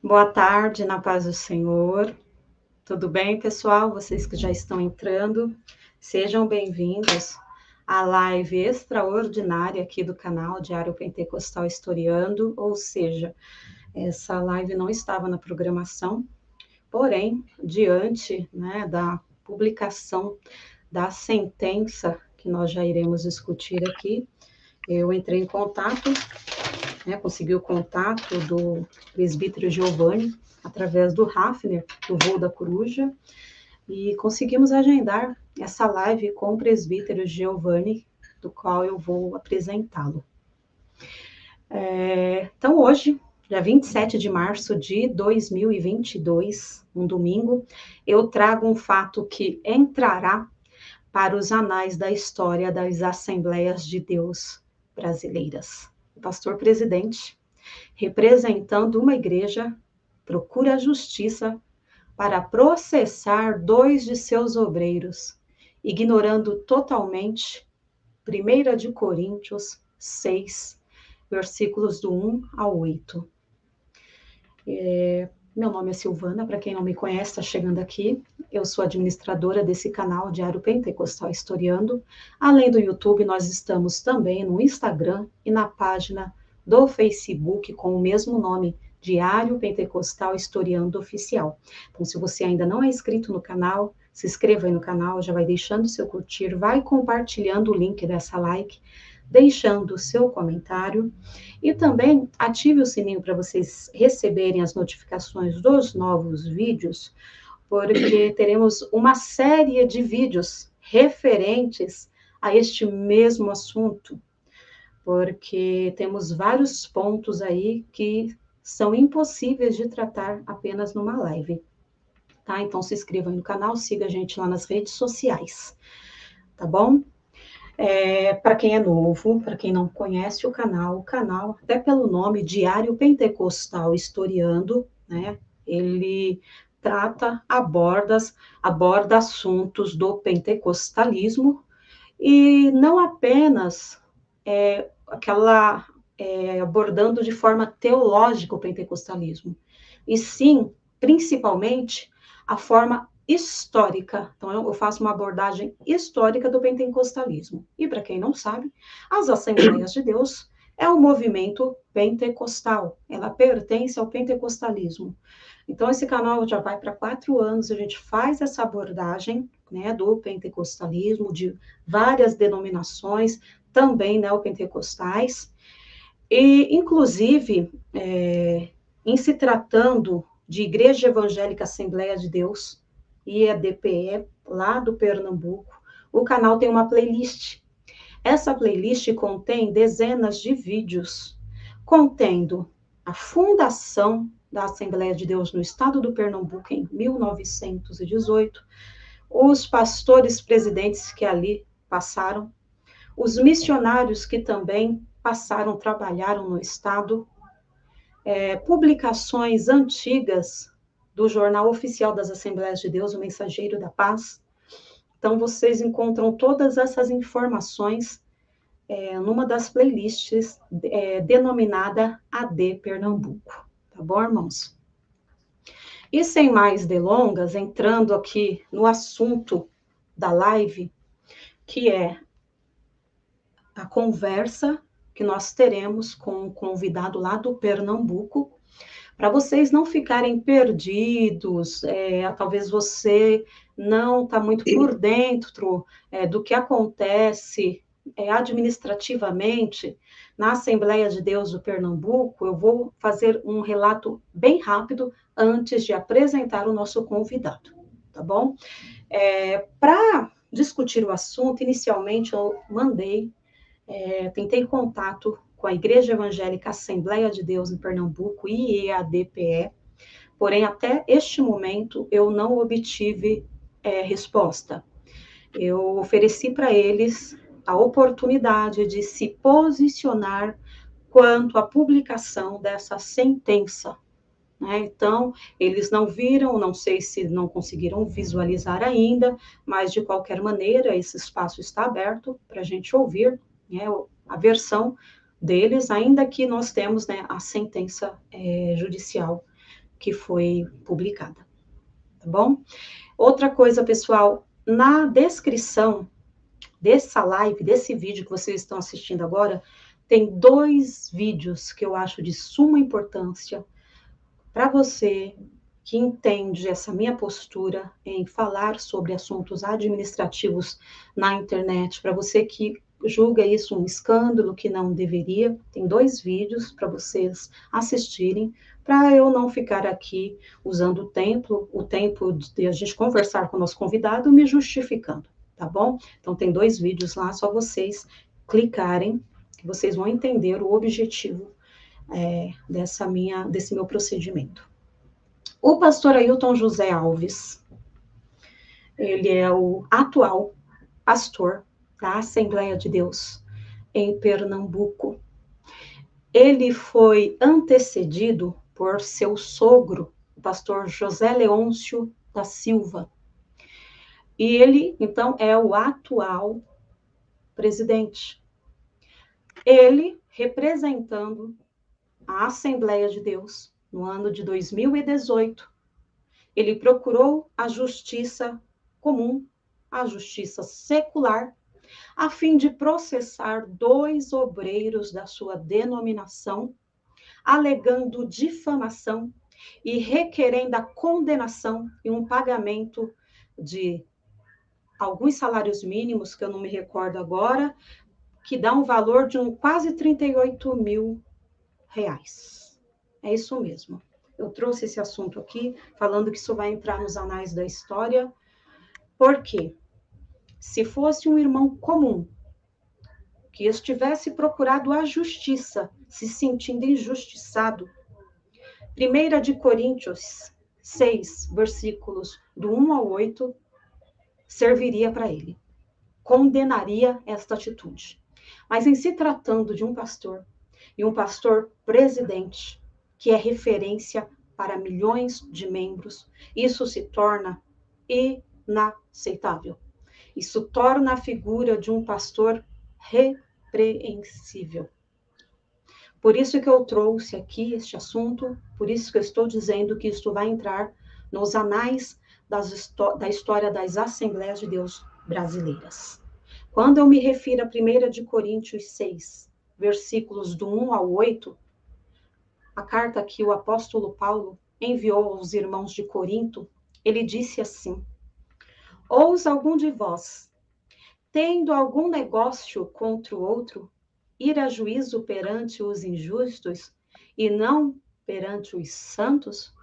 Boa tarde, na paz do Senhor. Tudo bem, pessoal? Vocês que já estão entrando, sejam bem-vindos à live extraordinária aqui do canal Diário Pentecostal Historiando, ou seja, essa live não estava na programação, porém, diante, da publicação da sentença que nós já iremos discutir aqui, eu entrei em contato, consegui o contato do presbítero Giovanni, através do Hafner, do Voo da Coruja, e conseguimos agendar essa live com o presbítero Giovanni, do qual eu vou apresentá-lo. Então, hoje, dia 27 de março de 2022, um domingo, eu trago um fato que entrará para os anais da história das Assembleias de Deus brasileiras. O pastor presidente, representando uma igreja, procura a justiça para processar 2 de seus obreiros, ignorando totalmente 1 de Coríntios 6, versículos do 1 ao 8. Meu nome é Silvana, para quem não me conhece, está chegando aqui. Eu sou administradora desse canal Diário Pentecostal Historiando. Além do YouTube, nós estamos também no Instagram e na página do Facebook com o mesmo nome, Diário Pentecostal Historiando Oficial. Então, se você ainda não é inscrito no canal, se inscreva aí no canal, já vai deixando seu curtir, vai compartilhando o link dessa live, deixando o seu comentário e também ative o sininho para vocês receberem as notificações dos novos vídeos, porque teremos uma série de vídeos referentes a este mesmo assunto, porque temos vários pontos aí que são impossíveis de tratar apenas numa live, tá? Então se inscreva aí no canal, siga a gente lá nas redes sociais, tá bom? Para quem é novo, para quem não conhece o canal, até pelo nome Diário Pentecostal Historiando, né? Ele aborda assuntos do pentecostalismo e não apenas abordando de forma teológica o pentecostalismo, e sim, principalmente, a forma histórica. Então, eu faço uma abordagem histórica do pentecostalismo. E, para quem não sabe, as Assembleias de Deus é um movimento pentecostal. Ela pertence ao pentecostalismo. Então, esse canal já vai para 4 anos, a gente faz essa abordagem, do pentecostalismo, de várias denominações, também neopentecostais, e, inclusive, em se tratando de Igreja Evangélica Assembleia de Deus, IEDPE, lá do Pernambuco, o canal tem uma playlist. Essa playlist contém dezenas de vídeos, contendo a fundação da Assembleia de Deus no estado do Pernambuco em 1918, os pastores presidentes que ali passaram, os missionários que também trabalharam no estado, publicações antigas do Jornal Oficial das Assembleias de Deus, o Mensageiro da Paz. Então, vocês encontram todas essas informações numa das playlists denominada AD Pernambuco. Tá bom, irmãos? E sem mais delongas, entrando aqui no assunto da live, que é a conversa que nós teremos com um convidado lá do Pernambuco, para vocês não ficarem perdidos, talvez você não está muito por dentro do que acontece administrativamente na Assembleia de Deus do Pernambuco. Eu vou fazer um relato bem rápido antes de apresentar o nosso convidado, tá bom? Para discutir o assunto, inicialmente eu tentei contato com a Igreja Evangélica Assembleia de Deus em Pernambuco, IEADPE, porém, até este momento, eu não obtive resposta. Eu ofereci para eles a oportunidade de se posicionar quanto à publicação dessa sentença, né? Então, eles não viram, não sei se não conseguiram visualizar ainda, mas, de qualquer maneira, esse espaço está aberto para a gente ouvir, a versão deles, ainda que nós temos, né, a sentença judicial que foi publicada, tá bom? Outra coisa, pessoal, na descrição dessa live, desse vídeo que vocês estão assistindo agora, tem 2 vídeos que eu acho de suma importância para você que entende essa minha postura em falar sobre assuntos administrativos na internet, para você que julga isso um escândalo que não deveria, tem 2 vídeos para vocês assistirem, para eu não ficar aqui usando o tempo de a gente conversar com o nosso convidado, me justificando, tá bom? Então tem 2 vídeos lá, só vocês clicarem, que vocês vão entender o objetivo desse meu procedimento. O pastor Ailton José Alves, ele é o atual pastor da Assembleia de Deus em Pernambuco. Ele foi antecedido por seu sogro, o pastor José Leôncio da Silva. E ele, então, é o atual presidente. Ele, representando a Assembleia de Deus no ano de 2018, ele procurou a justiça comum, a justiça secular, a fim de processar 2 obreiros da sua denominação, alegando difamação e requerendo a condenação e um pagamento de alguns salários mínimos, que eu não me recordo agora, que dá um valor de quase 38 mil reais. É isso mesmo. Eu trouxe esse assunto aqui, falando que isso vai entrar nos anais da história, porque se fosse um irmão comum, que estivesse procurado a justiça, se sentindo injustiçado, 1 de Coríntios 6, versículos do 1 ao 8, serviria para ele. Condenaria esta atitude. Mas em se tratando de um pastor, e um pastor presidente, que é referência para milhões de membros, isso se torna inaceitável. Isso torna a figura de um pastor repreensível. Por isso que eu trouxe aqui este assunto, por isso que eu estou dizendo que isto vai entrar nos anais da história das Assembleias de Deus brasileiras. Quando eu me refiro a 1 de Coríntios 6, versículos do 1 ao 8, a carta que o apóstolo Paulo enviou aos irmãos de Corinto, ele disse assim: ousa algum de vós, tendo algum negócio contra o outro, ir a juízo perante os injustos e não perante os santos?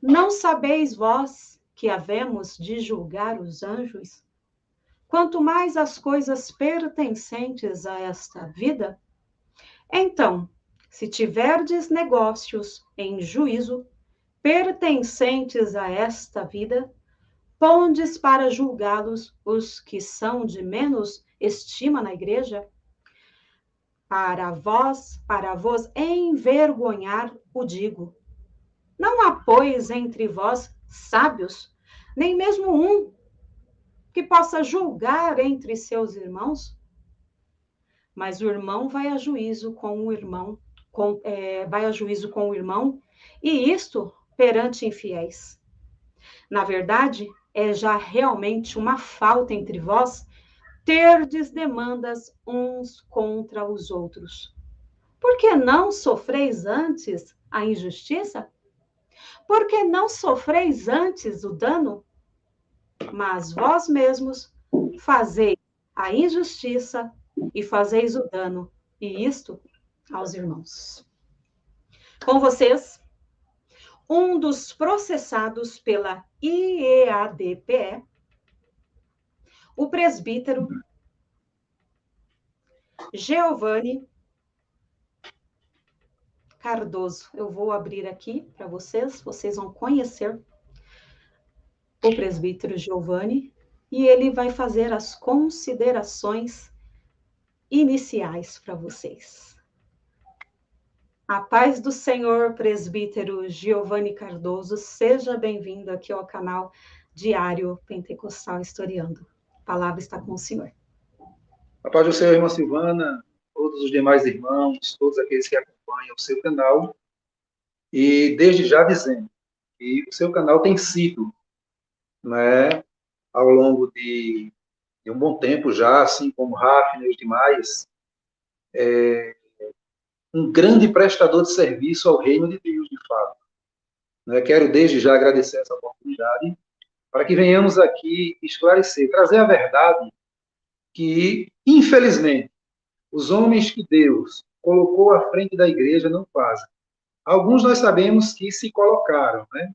Não sabeis vós que havemos de julgar os anjos? Quanto mais as coisas pertencentes a esta vida? Então, se tiverdes negócios em juízo, pertencentes a esta vida, pondes para julgá-los os que são de menos estima na igreja? Para vos envergonhar, o digo. Não há, pois, entre vós sábios, nem mesmo um que possa julgar entre seus irmãos? Mas o irmão vai a juízo com o irmão, e isto perante infiéis. Na verdade, é já realmente uma falta entre vós terdes demandas uns contra os outros. Por que não sofreis antes a injustiça? Por que não sofreis antes o dano? Mas vós mesmos fazeis a injustiça e fazeis o dano, e isto aos irmãos. Com vocês, um dos processados pela IEADPE, o presbítero Giovanni Cardoso. Eu vou abrir aqui para vocês vão conhecer o presbítero Giovanni, e ele vai fazer as considerações iniciais para vocês. A paz do Senhor, presbítero Giovanni Cardoso, seja bem-vindo aqui ao canal Diário Pentecostal Historiando. A palavra está com o senhor. A paz do Senhor, irmã Silvana, todos os demais irmãos, todos aqueles que acompanham o seu canal, e desde já dizendo que o seu canal tem sido, né, ao longo de um bom tempo já, assim como Rafner e os demais, um grande prestador de serviço ao reino de Deus, de fato. Né? Quero desde já agradecer essa oportunidade para que venhamos aqui esclarecer, trazer a verdade que, infelizmente, os homens que Deus colocou à frente da igreja não fazem. Alguns nós sabemos que se colocaram, né?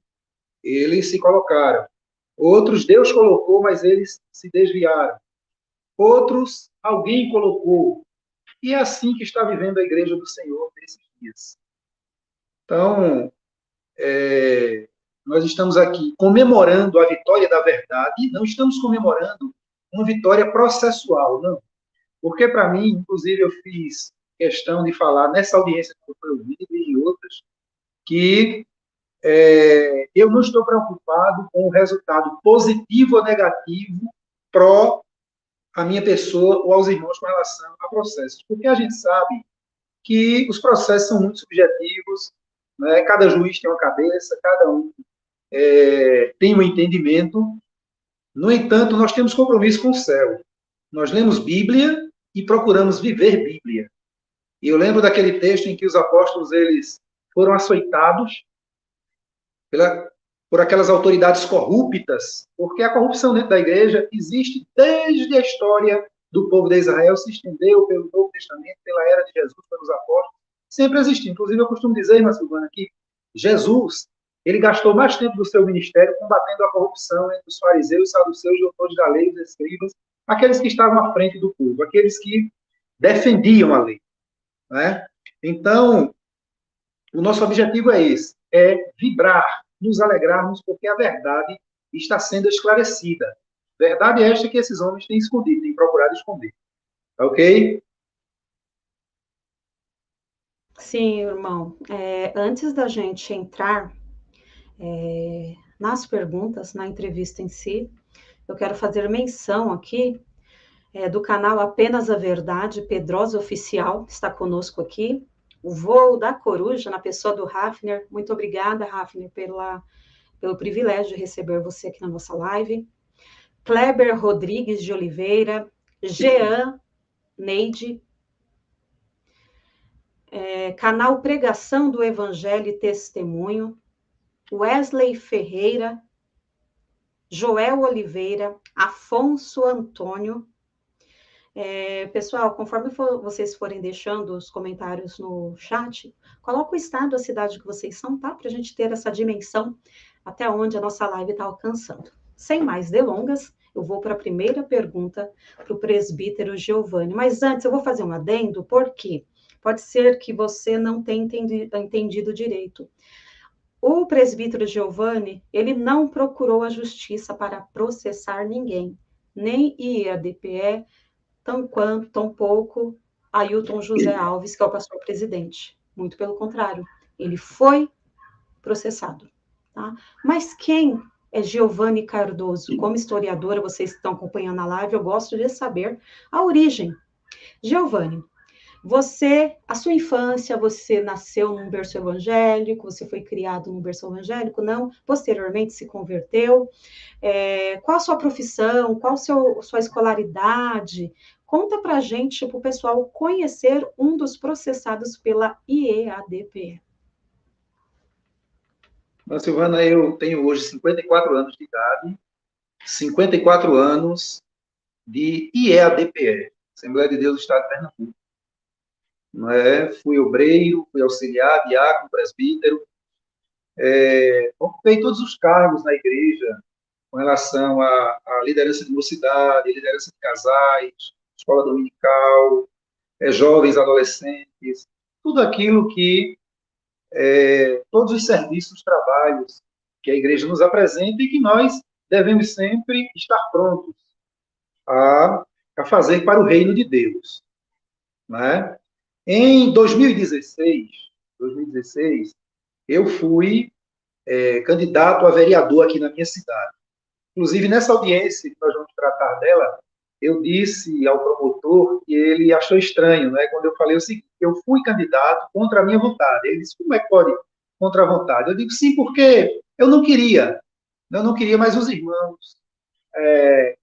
Eles se colocaram. Outros Deus colocou, mas eles se desviaram. Outros alguém colocou. E é assim que está vivendo a igreja do Senhor nesses dias. Então, nós estamos aqui comemorando a vitória da verdade, não estamos comemorando uma vitória processual, não. Porque, para mim, inclusive, eu fiz questão de falar nessa audiência que eu fui ouvindo e em outras, que eu não estou preocupado com o resultado positivo ou negativo pró a minha pessoa ou aos irmãos com relação a processos. Porque a gente sabe que os processos são muito subjetivos, né? Cada juiz tem uma cabeça, cada um tem um entendimento. No entanto, nós temos compromisso com o céu. Nós lemos Bíblia e procuramos viver Bíblia. E eu lembro daquele texto em que os apóstolos eles foram açoitados por aquelas autoridades corruptas, porque a corrupção dentro da igreja existe desde a história do povo de Israel, se estendeu pelo Novo Testamento, pela era de Jesus, pelos apóstolos, sempre existiu. Inclusive, eu costumo dizer, irmã Silvana, que Jesus ele gastou mais tempo do seu ministério combatendo a corrupção entre os fariseus, saduceus, doutores da lei, os escribas, aqueles que estavam à frente do povo, aqueles que defendiam a lei. Né? Então, o nosso objetivo é esse, é vibrar, nos alegrarmos, porque a verdade está sendo esclarecida. Verdade é esta que esses homens têm escondido, têm procurado esconder. Ok? Sim, irmão. Antes da gente entrar nas perguntas, na entrevista em si, eu quero fazer menção aqui do canal Apenas a Verdade, Pedrosa Oficial, está conosco aqui. O Voo da Coruja, na pessoa do Rafner. Muito obrigada, Rafner, pelo privilégio de receber você aqui na nossa live. Kleber Rodrigues de Oliveira, Jean Neide, canal Pregação do Evangelho e Testemunho, Wesley Ferreira, Joel Oliveira, Afonso Antônio. Pessoal, conforme vocês forem deixando os comentários no chat, coloca o estado, a cidade que vocês são, tá? Para a gente ter essa dimensão até onde a nossa live está alcançando. Sem mais delongas, eu vou para a primeira pergunta para o presbítero Giovanni. Mas antes, eu vou fazer um adendo, porque pode ser que você não tenha entendido direito. O presbítero Giovanni, ele não procurou a justiça para processar ninguém, nem IADPE, tampouco Ailton José Alves, que é o pastor presidente. Muito pelo contrário, ele foi processado. Tá? Mas quem é Giovanni Cardoso? Como historiadora, vocês estão acompanhando a live, eu gosto de saber a origem. Giovanni, a sua infância, você nasceu num berço evangélico, você foi criado num berço evangélico, não? Posteriormente se converteu. Qual a sua profissão? Qual a sua escolaridade? Conta para a gente, para o pessoal conhecer um dos processados pela IEADPE. Silvana, eu tenho hoje 54 anos de idade, 54 anos de IEADPE, Assembleia de Deus do Estado de Pernambuco. Fui obreiro, fui auxiliar, diácono, presbítero, ocupei todos os cargos na igreja com relação à liderança de mocidade, liderança de casais, escola dominical, jovens, adolescentes, tudo aquilo que todos os serviços, trabalhos que a igreja nos apresenta e que nós devemos sempre estar prontos a fazer para o reino de Deus. Né? Em 2016, eu fui candidato a vereador aqui na minha cidade. Inclusive, nessa audiência que nós vamos tratar dela, eu disse ao promotor que ele achou estranho, né, quando eu falei o seguinte: eu fui candidato contra a minha vontade. Ele disse: como é que pode contra a vontade? Eu digo: sim, porque eu não queria, mas os irmãos,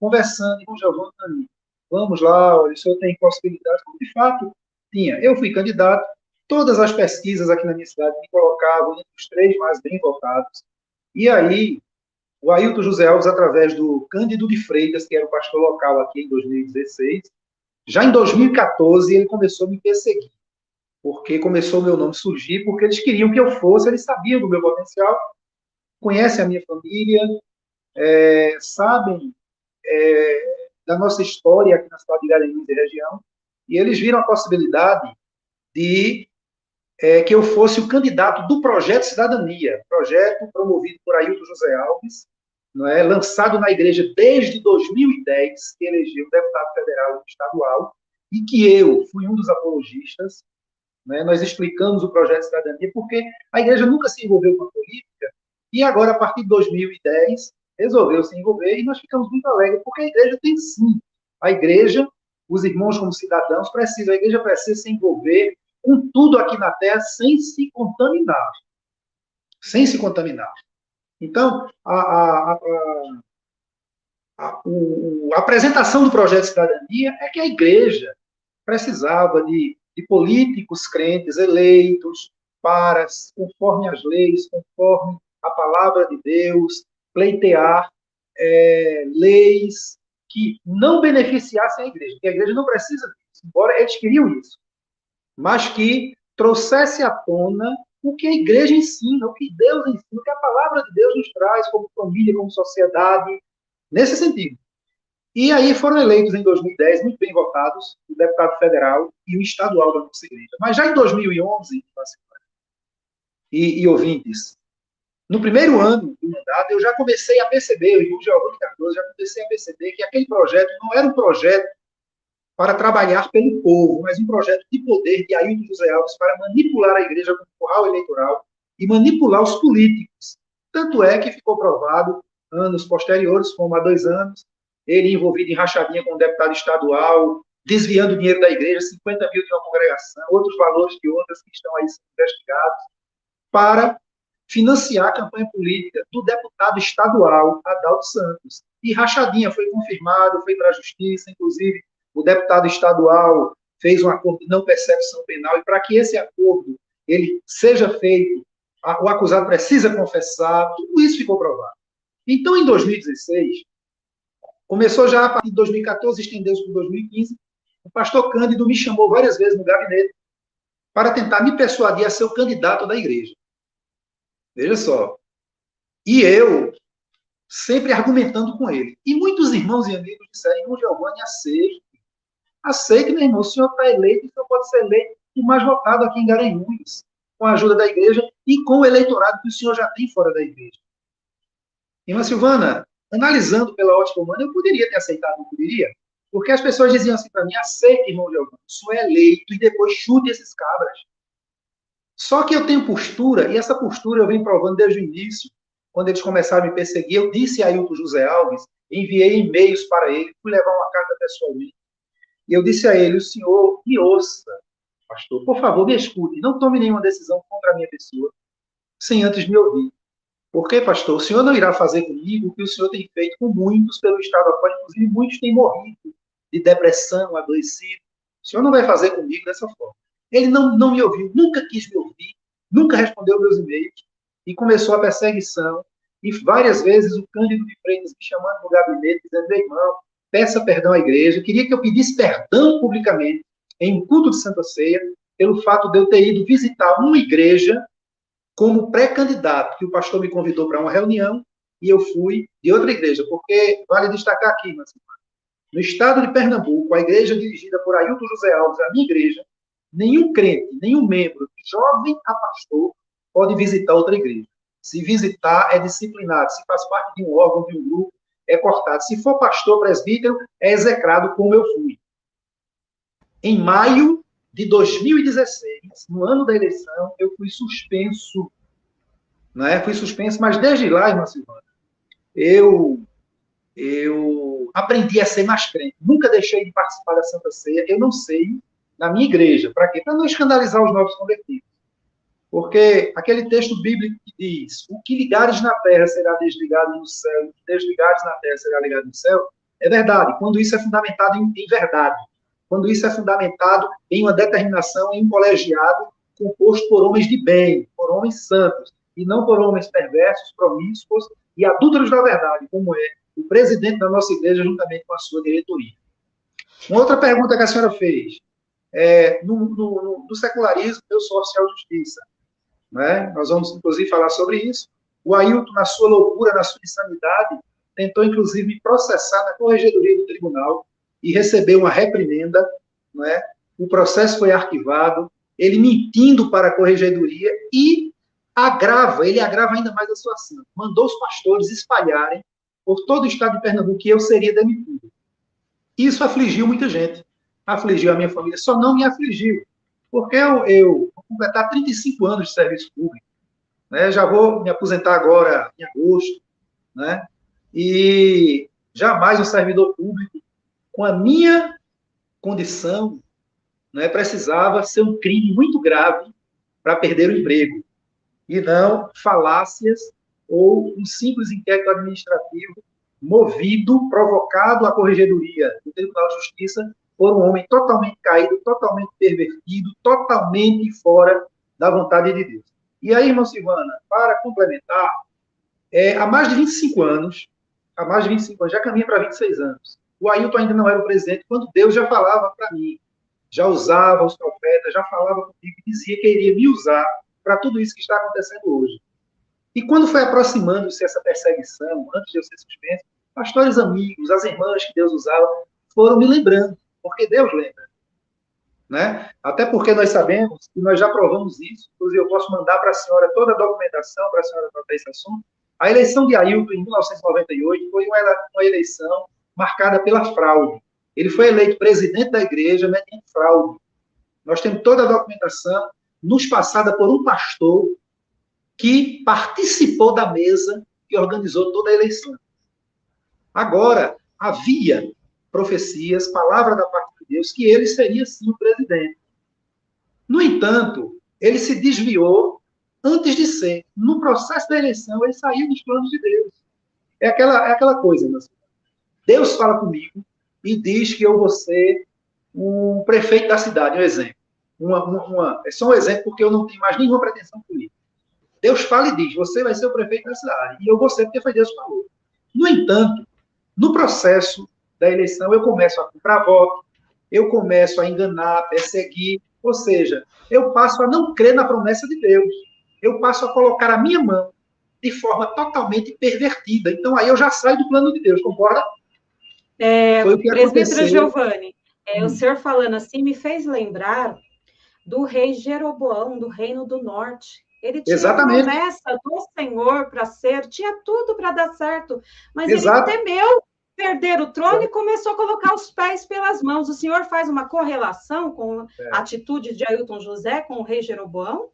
conversando com o Giovanni, vamos lá, olha, o senhor tem possibilidade, como de fato tinha. Eu fui candidato, todas as pesquisas aqui na minha cidade me colocavam entre os 3 mais bem votados, e aí o Ailton José Alves, através do Cândido de Freitas, que era o pastor local aqui em 2016, já em 2014 ele começou a me perseguir, porque começou o meu nome surgir, porque eles queriam que eu fosse, eles sabiam do meu potencial, conhecem a minha família, sabem da nossa história aqui na cidade de Garanhuns e região, e eles viram a possibilidade de que eu fosse o candidato do Projeto Cidadania, projeto promovido por Ailton José Alves, não é, lançado na igreja desde 2010, que elegeu deputado federal e estadual, e que eu fui um dos apologistas. Né? Nós explicamos o Projeto Cidadania porque a igreja nunca se envolveu com a política, e agora, a partir de 2010, resolveu se envolver, e nós ficamos muito alegres, porque a igreja tem sim. A igreja, os irmãos como cidadãos, a igreja precisa se envolver com tudo aqui na Terra sem se contaminar. Sem se contaminar. Então, a apresentação do Projeto de Cidadania é que a igreja precisava de políticos crentes eleitos para, conforme as leis, conforme a palavra de Deus, pleitear leis que não beneficiassem a igreja, porque a igreja não precisa disso, embora eles queriam isso, mas que trouxesse à tona o que a igreja ensina, o que Deus ensina, o que a palavra de Deus nos traz como família, como sociedade, nesse sentido. E aí foram eleitos em 2010, muito bem votados, o deputado federal e o estadual da nossa igreja. Mas já em 2011, e ouvintes, no primeiro ano do mandato, eu já comecei a perceber, o Giovanni Cardoso, já comecei a perceber que aquele projeto não era um projeto para trabalhar pelo povo, mas um projeto de poder de Ailton José Alves para manipular a igreja com curral eleitoral e manipular os políticos. Tanto é que ficou provado, anos posteriores, como há 2 anos, ele envolvido em rachadinha com um deputado estadual, desviando dinheiro da igreja, 50 mil de uma congregação, outros valores de outras que estão aí sendo investigados, para financiar a campanha política do deputado estadual Adalto Santos. E rachadinha foi confirmado, foi para a justiça, inclusive o deputado estadual fez um acordo de não persecução penal, e para que esse acordo ele seja feito, o acusado precisa confessar, tudo isso ficou provado. Então, em 2016, começou já a partir de 2014, estendeu-se para 2015, o pastor Cândido me chamou várias vezes no gabinete para tentar me persuadir a ser o candidato da igreja. Veja só. E eu sempre argumentando com ele. E muitos irmãos e amigos disseram: irmão Giovanni, aceite, meu irmão, o senhor está eleito, o senhor pode ser eleito o mais votado aqui em Garanhuns, com a ajuda da igreja e com o eleitorado que o senhor já tem fora da igreja. Irmã Silvana, analisando pela ótica humana, eu poderia ter aceitado, não poderia? Porque as pessoas diziam assim para mim: aceite, irmão Giovanni, o senhor é eleito e depois chute esses cabras. Só que eu tenho postura, e essa postura eu venho provando desde o início, quando eles começaram a me perseguir. Eu disse a Ailton José Alves, enviei e-mails para ele, fui levar uma carta pessoalmente, e eu disse a ele: o senhor me ouça, pastor, por favor, me escute, não tome nenhuma decisão contra a minha pessoa, sem antes me ouvir. Porque, pastor, o senhor não irá fazer comigo o que o senhor tem feito com muitos pelo estado afora, inclusive muitos têm morrido de depressão, adoecido. O senhor não vai fazer comigo dessa forma. Ele não me ouviu, nunca quis me ouvir, nunca respondeu meus e-mails, e começou a perseguição. E várias vezes o Cândido de Freitas me chamando no gabinete, dizendo: meu irmão, peça perdão à igreja. Queria que eu pedisse perdão publicamente, em um culto de Santa Ceia, pelo fato de eu ter ido visitar uma igreja como pré-candidato, que o pastor me convidou para uma reunião, e eu fui de outra igreja, porque vale destacar aqui, mas no estado de Pernambuco, a igreja dirigida por Ailton José Alves, a minha igreja, nenhum crente, nenhum membro, jovem a pastor, pode visitar outra igreja. Se visitar, é disciplinado. Se faz parte de um órgão, de um grupo, é cortado. Se for pastor, presbítero, é execrado, como eu fui. Em maio de 2016, no ano da eleição, eu fui suspenso. Né? Fui suspenso, mas desde lá, irmã Silvana, eu eu aprendi a ser mais crente. Nunca deixei de participar da Santa Ceia. Eu não sei na minha igreja. Para quê? Para não escandalizar os novos convertidos. Porque aquele texto bíblico que diz: o que ligares na terra será desligado no céu, o que desligares na terra será ligado no céu, é verdade, quando isso é fundamentado em verdade. Quando isso é fundamentado em uma determinação, em um colegiado composto por homens de bem, por homens santos, e não por homens perversos, promíscuos e adúlteros da verdade, como é o presidente da nossa igreja, juntamente com a sua diretoria. Uma outra pergunta que a senhora fez. No secularismo, eu sou oficial de justiça. Né? Nós vamos, inclusive, falar sobre isso. O Ailton, na sua loucura, na sua insanidade, tentou, inclusive, me processar na corregedoria do tribunal e recebeu uma reprimenda. Né? O processo foi arquivado, ele mentindo para a corregedoria e ele agrava ainda mais a situação. Mandou os pastores espalharem por todo o estado de Pernambuco que eu seria demitido. Isso afligiu muita gente. Afligiu a minha família, só não me afligiu, porque eu vou completar 35 anos de serviço público, né? Já vou me aposentar agora em agosto, né? E jamais um servidor público, com a minha condição, né, precisava ser um crime muito grave para perder o emprego, e não falácias ou um simples inquérito administrativo movido, provocado à corregedoria do Tribunal de Justiça por um homem totalmente caído, totalmente pervertido, totalmente fora da vontade de Deus. E aí, irmã Silvana, para complementar, há mais de 25 anos, já caminha para 26 anos, o Ailton ainda não era o presidente, quando Deus já falava para mim, já usava os profetas, já falava comigo, dizia que iria me usar para tudo isso que está acontecendo hoje. E quando foi aproximando-se essa perseguição, antes de eu ser suspenso, pastores amigos, as irmãs que Deus usava, foram me lembrando, porque Deus lembra. Né? Até porque nós sabemos, e nós já provamos isso, inclusive eu posso mandar para a senhora toda a documentação para a senhora tratar esse assunto. A eleição de Ailton, em 1998, foi uma eleição marcada pela fraude. Ele foi eleito presidente da igreja mediante fraude. Nós temos toda a documentação, nos passada por um pastor que participou da mesa que organizou toda a eleição. Agora, havia profecias, palavra da parte de Deus, que ele seria sim o presidente. No entanto, ele se desviou antes de ser. No processo da eleição, ele saiu dos planos de Deus. É aquela coisa, meu senhor. Deus fala comigo e diz que eu vou ser o prefeito da cidade, um exemplo. É só um exemplo, porque eu não tenho mais nenhuma pretensão política. Deus fala e diz, você vai ser o prefeito da cidade. E eu vou ser porque foi Deus que falou. No entanto, no processo da eleição, eu começo a comprar voto, eu começo a enganar, a perseguir, ou seja, eu passo a não crer na promessa de Deus. Eu passo a colocar a minha mão de forma totalmente pervertida. Então, aí eu já saio do plano de Deus, concorda? Foi o que Presbítero Giovanni, o senhor falando assim me fez lembrar do rei Jeroboão, do Reino do Norte. Ele tinha Exatamente. a promessa do Senhor para ser, tinha tudo para dar certo, mas ele temeu perder o trono e começou a colocar os pés pelas mãos. O senhor faz uma correlação com a atitude de Ailton José com o rei Jeroboão?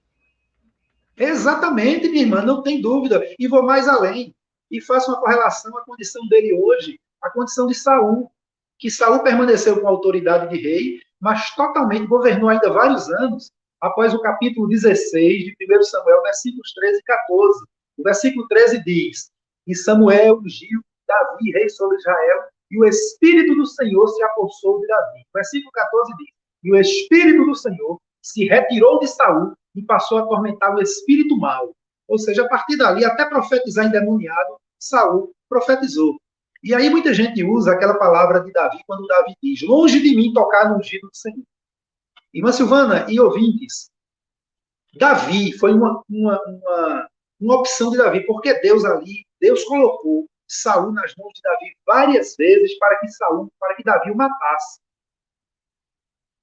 Exatamente, minha irmã, não tem dúvida. E vou mais além. E faço uma correlação à condição dele hoje, à condição de Saul, que Saul permaneceu com a autoridade de rei, mas totalmente governou ainda vários anos, após o capítulo 16 de 1 Samuel, versículos 13 e 14. O versículo 13 diz: E Samuel ungiu Davi, rei sobre Israel, e o Espírito do Senhor se apossou de Davi. O versículo 14 diz: E o Espírito do Senhor se retirou de Saul e passou a atormentar o espírito mau. Ou seja, a partir dali, até profetizar endemoniado, Saul profetizou. E aí muita gente usa aquela palavra de Davi, quando Davi diz, longe de mim tocar no ungido do Senhor. Irmã Silvana e ouvintes, Davi foi uma opção de Davi, porque Deus colocou Saul nas mãos de Davi várias vezes para que Davi o matasse.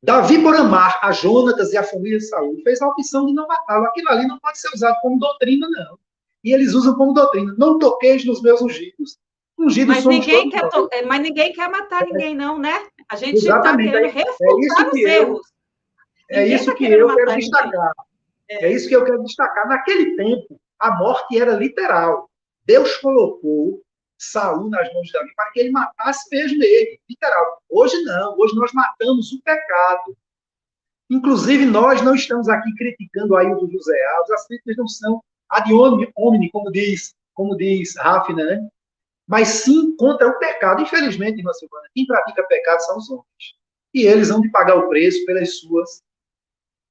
Davi, por amar a Jônatas e a família de Saul, fez a opção de não matá-lo. Aquilo ali não pode ser usado como doutrina, não. E eles usam como doutrina. Não toqueis nos meus ungidos. Ungidos mas ninguém quer matar ninguém, não, né? A gente está querendo refutar os erros. É isso que eu quero destacar. É isso que eu quero destacar. Naquele tempo, a morte era literal. Deus colocou Saul nas mãos de Davi para que ele matasse mesmo ele, literal. Hoje não, hoje nós matamos o pecado. Inclusive, nós não estamos aqui criticando o Ailton José Alves, as críticas não são ad hominem, como diz Rafina, né? Mas sim contra o pecado. Infelizmente, irmã Silvana, quem pratica pecado são os homens. E eles vão de pagar o preço pelas suas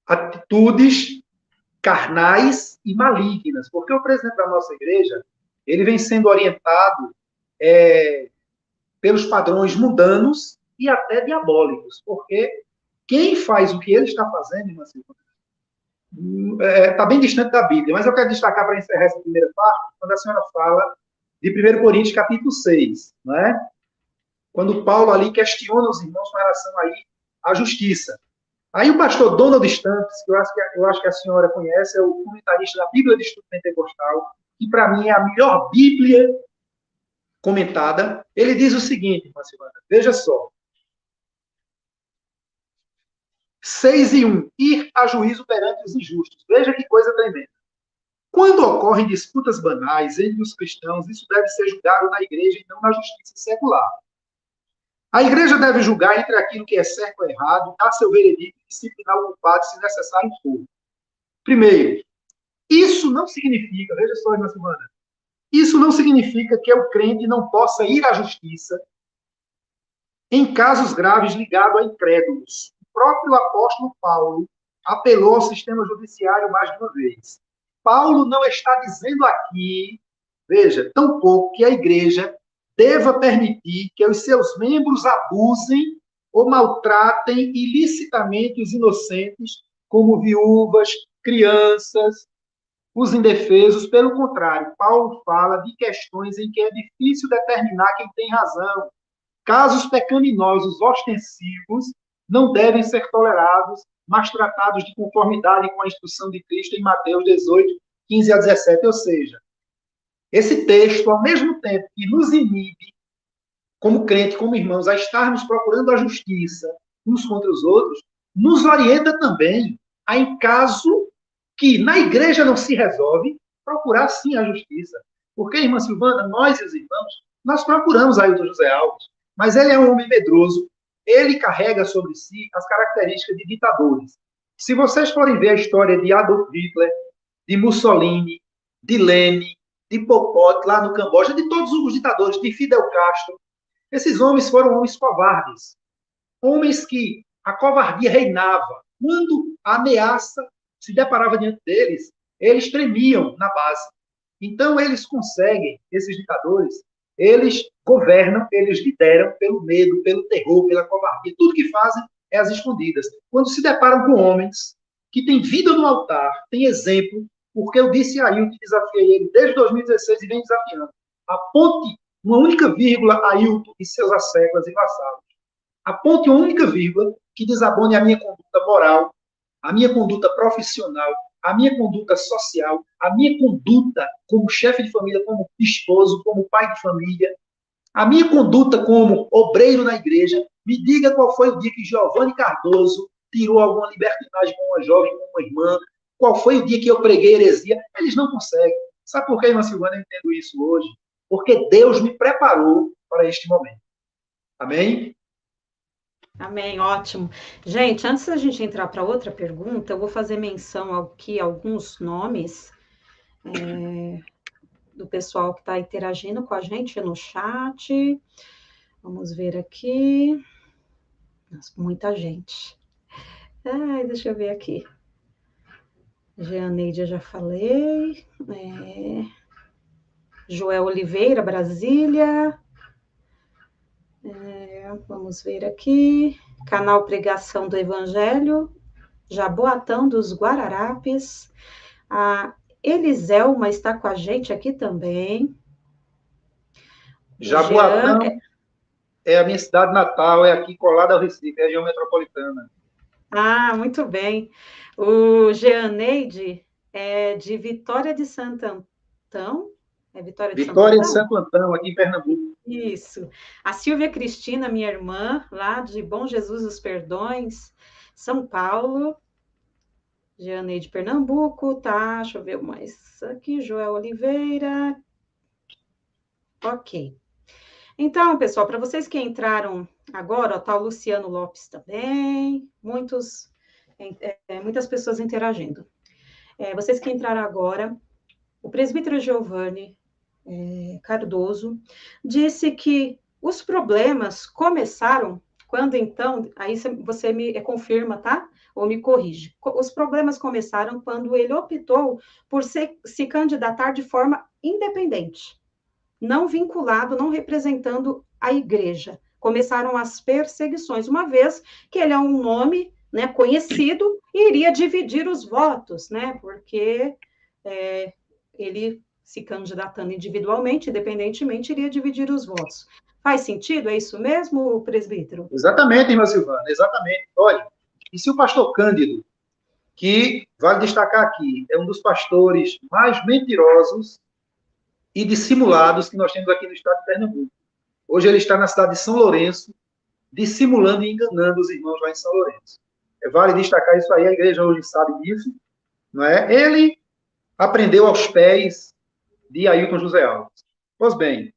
atitudes carnais e malignas. Porque o presidente da nossa igreja, ele vem sendo orientado pelos padrões mundanos e até diabólicos. Porque quem faz o que ele está fazendo, irmã Silvana, está bem distante da Bíblia, mas eu quero destacar para encerrar essa primeira parte, quando a senhora fala de 1 Coríntios capítulo 6, né? Quando Paulo ali questiona os irmãos com relação aí à justiça. Aí o pastor Donald Stamps, que eu acho que a senhora conhece, é o comentarista da Bíblia de Estudo Pentecostal, que para mim é a melhor Bíblia comentada. Ele diz o seguinte, irmã Silvana, veja só, 6:1, ir a juízo perante os injustos. Veja que coisa tremenda. Quando ocorrem disputas banais entre os cristãos, isso deve ser julgado na igreja e não na justiça secular. A igreja deve julgar entre aquilo que é certo ou errado, dar seu veredicto e disciplinar o culpado se necessário for. Primeiro, isso não significa, veja só, irmã Silvana, isso não significa que o crente não possa ir à justiça em casos graves ligados a incrédulos. O próprio apóstolo Paulo apelou ao sistema judiciário mais de uma vez. Paulo não está dizendo aqui, veja, tampouco que a igreja deva permitir que os seus membros abusem ou maltratem ilicitamente os inocentes, como viúvas, crianças, os indefesos. Pelo contrário, Paulo fala de questões em que é difícil determinar quem tem razão. Casos pecaminosos ostensivos não devem ser tolerados, mas tratados de conformidade com a instrução de Cristo em Mateus 18, 15 a 17. Ou seja, esse texto, ao mesmo tempo que nos inibe, como crente, como irmãos, a estarmos procurando a justiça uns contra os outros, nos orienta também a, em caso que na igreja não se resolve, procurar sim a justiça. Porque, irmã Silvana, nós e os irmãos, nós procuramos Ailton José Alves, mas ele é um homem medroso, ele carrega sobre si as características de ditadores. Se vocês forem ver a história de Adolf Hitler, de Mussolini, de Lenin, de Pol Pot, lá no Camboja, de todos os ditadores, de Fidel Castro, esses homens foram homens covardes. Homens que a covardia reinava. Quando a ameaça se deparava diante deles, eles tremiam na base. Então, eles conseguem, esses ditadores, eles governam, eles lideram pelo medo, pelo terror, pela covardia. Tudo que fazem é às escondidas. Quando se deparam com homens que têm vida no altar, têm exemplo, porque eu disse a Ailton, que desafiei ele desde 2016 e vem desafiando. Aponte uma única vírgula a Ailton e seus asseclas e vassalos. Aponte uma única vírgula que desabone a minha conduta moral, a minha conduta profissional, a minha conduta social, a minha conduta como chefe de família, como esposo, como pai de família, a minha conduta como obreiro na igreja. Me diga qual foi o dia que Giovanni Cardoso tirou alguma libertinagem com uma jovem, com uma irmã. Qual foi o dia que eu preguei heresia? Eles não conseguem. Sabe por que, irmã Silvana, eu entendo isso hoje? Porque Deus me preparou para este momento. Amém? Amém, ótimo. Gente, antes da gente entrar para outra pergunta, eu vou fazer menção aqui a alguns nomes do pessoal que está interagindo com a gente no chat. Vamos ver aqui. Nossa, muita gente. Ai, deixa eu ver aqui. Jeaneide, eu já falei. Joel Oliveira, Brasília. Vamos ver aqui. Canal Pregação do Evangelho. Jaboatão dos Guararapes. A Eliselma está com a gente aqui também. Jaboatão é a minha cidade natal, é aqui colada ao Recife, região metropolitana. Ah, muito bem. O Jeaneide é de Vitória de Santo Antão. É Vitória de Santo Vitória de Antão? Santo Antão, aqui em Pernambuco. Isso. A Silvia Cristina, minha irmã, lá de Bom Jesus dos Perdões, São Paulo. Jeaneide, Pernambuco, tá? Deixa eu ver mais aqui. Joel Oliveira. Ok. Então, pessoal, para vocês que entraram agora, está o Luciano Lopes também, muitas pessoas interagindo. Vocês que entraram agora, o presbítero Giovanni Cardoso disse que os problemas começaram quando, então, aí você me confirma, tá? Ou me corrige. Os problemas começaram quando ele optou por se candidatar de forma independente, não vinculado, não representando a igreja. Começaram as perseguições, uma vez que ele é um nome, né, conhecido e iria dividir os votos, né, porque ele se candidatando individualmente, independentemente, iria dividir os votos. Faz sentido? É isso mesmo, presbítero? Exatamente, irmã Silvana, exatamente. Olha, e se o pastor Cândido, que, vale destacar aqui, é um dos pastores mais mentirosos e dissimulados que nós temos aqui no estado de Pernambuco. Hoje ele está na cidade de São Lourenço, dissimulando e enganando os irmãos lá em São Lourenço. Vale destacar isso aí, a igreja hoje sabe disso, não é? Ele aprendeu aos pés de Ailton José Alves. Pois bem,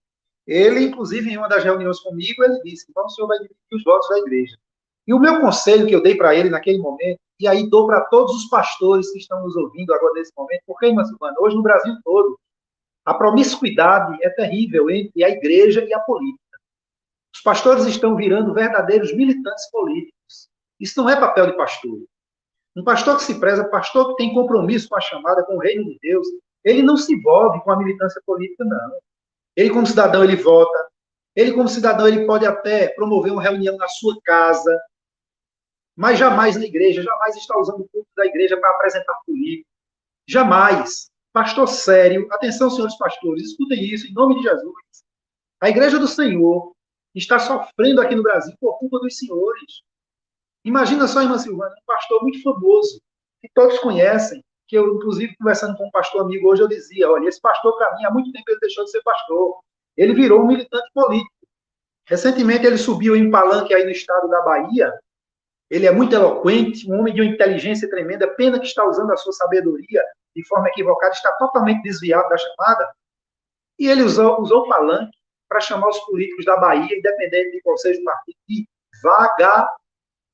ele, inclusive, em uma das reuniões comigo, ele disse, então o senhor vai dividir os votos da igreja. E o meu conselho que eu dei para ele naquele momento, e aí dou para todos os pastores que estão nos ouvindo agora nesse momento, porque, irmã Silvana, hoje no Brasil todo, a promiscuidade é terrível entre a igreja e a política. Os pastores estão virando verdadeiros militantes políticos. Isso não é papel de pastor. Um pastor que se preza, pastor que tem compromisso com a chamada, com o reino de Deus, ele não se envolve com a militância política, não. Ele, como cidadão, ele vota. Ele, como cidadão, ele pode até promover uma reunião na sua casa, mas jamais na igreja, jamais está usando o culto da igreja para apresentar político. Jamais. Pastor sério, atenção, senhores pastores, escutem isso, em nome de Jesus. A igreja do Senhor está sofrendo aqui no Brasil por culpa dos senhores. Imagina só, irmã Silvana, um pastor muito famoso, que todos conhecem, que eu, inclusive, conversando com um pastor amigo hoje, eu dizia, olha, esse pastor, para mim, há muito tempo ele deixou de ser pastor. Ele virou um militante político. Recentemente, ele subiu em um palanque aí no estado da Bahia. Ele é muito eloquente, um homem de uma inteligência tremenda, pena que está usando a sua sabedoria de forma equivocada, está totalmente desviado da chamada. E ele usou o palanque para chamar os políticos da Bahia, independente de qual seja o partido, de vagar,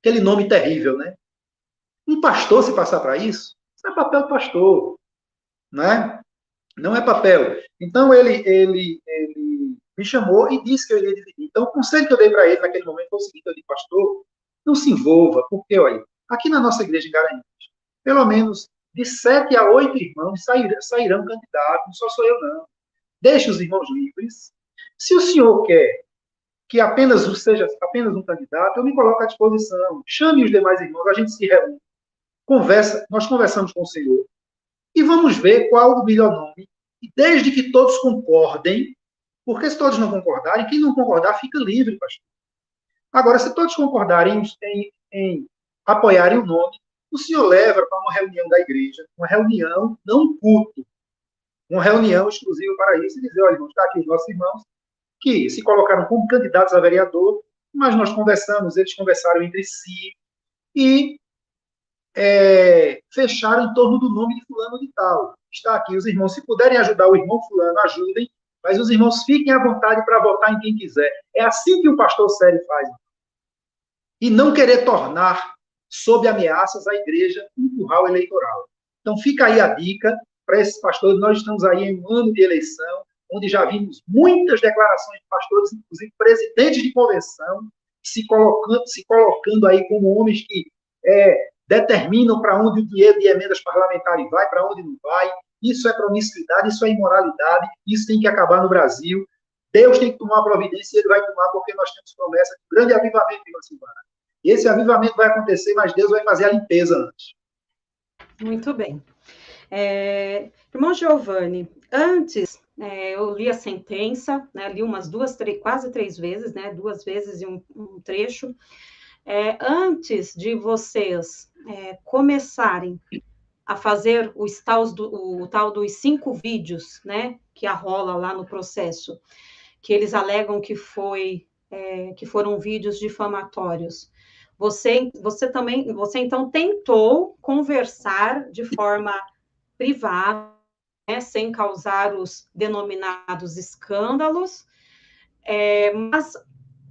aquele nome terrível, né? Um pastor se passar para isso, isso é papel do pastor, né? Não é papel. Então, ele me chamou e disse que eu iria dividir. Então, o conselho que eu dei para ele naquele momento foi o seguinte, eu disse, pastor, não se envolva, porque, olha, aqui na nossa igreja em Garanhuns, pelo menos de 7 a 8 irmãos sairão candidatos, não só sou eu, não. Deixe os irmãos livres. Se o senhor quer que apenas seja apenas um candidato, eu me coloco à disposição. Chame os demais irmãos, a gente se reúne, conversa, nós conversamos com o Senhor e vamos ver qual o melhor nome. E desde que todos concordem, porque se todos não concordarem, quem não concordar fica livre, pastor. Agora, se todos concordarem em apoiarem o nome, o senhor leva para uma reunião da igreja, uma reunião, não um culto, uma reunião exclusiva para isso, e dizer, olha, irmãos, está aqui os nossos irmãos, que se colocaram como candidatos a vereador, mas nós conversamos, eles conversaram entre si e fecharam em torno do nome de fulano de tal. Está aqui, os irmãos, se puderem ajudar o irmão fulano, ajudem, mas os irmãos fiquem à vontade para votar em quem quiser. É assim que o pastor sério faz. E não querer tornar, sob ameaças, a igreja um curral eleitoral. Então, fica aí a dica para esses pastores. Nós estamos aí em um ano de eleição, onde já vimos muitas declarações de pastores, inclusive presidentes de convenção, se colocando aí como homens que determinam para onde o dinheiro de emendas parlamentares vai, para onde não vai. Isso é promiscuidade, isso é imoralidade, isso tem que acabar no Brasil. Deus tem que tomar providência e ele vai tomar, porque nós temos promessa de grande avivamento, irmã Silvana. E esse avivamento vai acontecer, mas Deus vai fazer a limpeza antes. Muito bem. Irmão Giovanni, antes eu li a sentença, né, li umas quase 3 vezes, né, 2 vezes e um trecho. Antes de vocês começarem a fazer o tal dos 5 vídeos, né, que arrola lá no processo, que eles alegam que foram vídeos difamatórios. Você então tentou conversar de forma privada né, sem causar os denominados escândalos, mas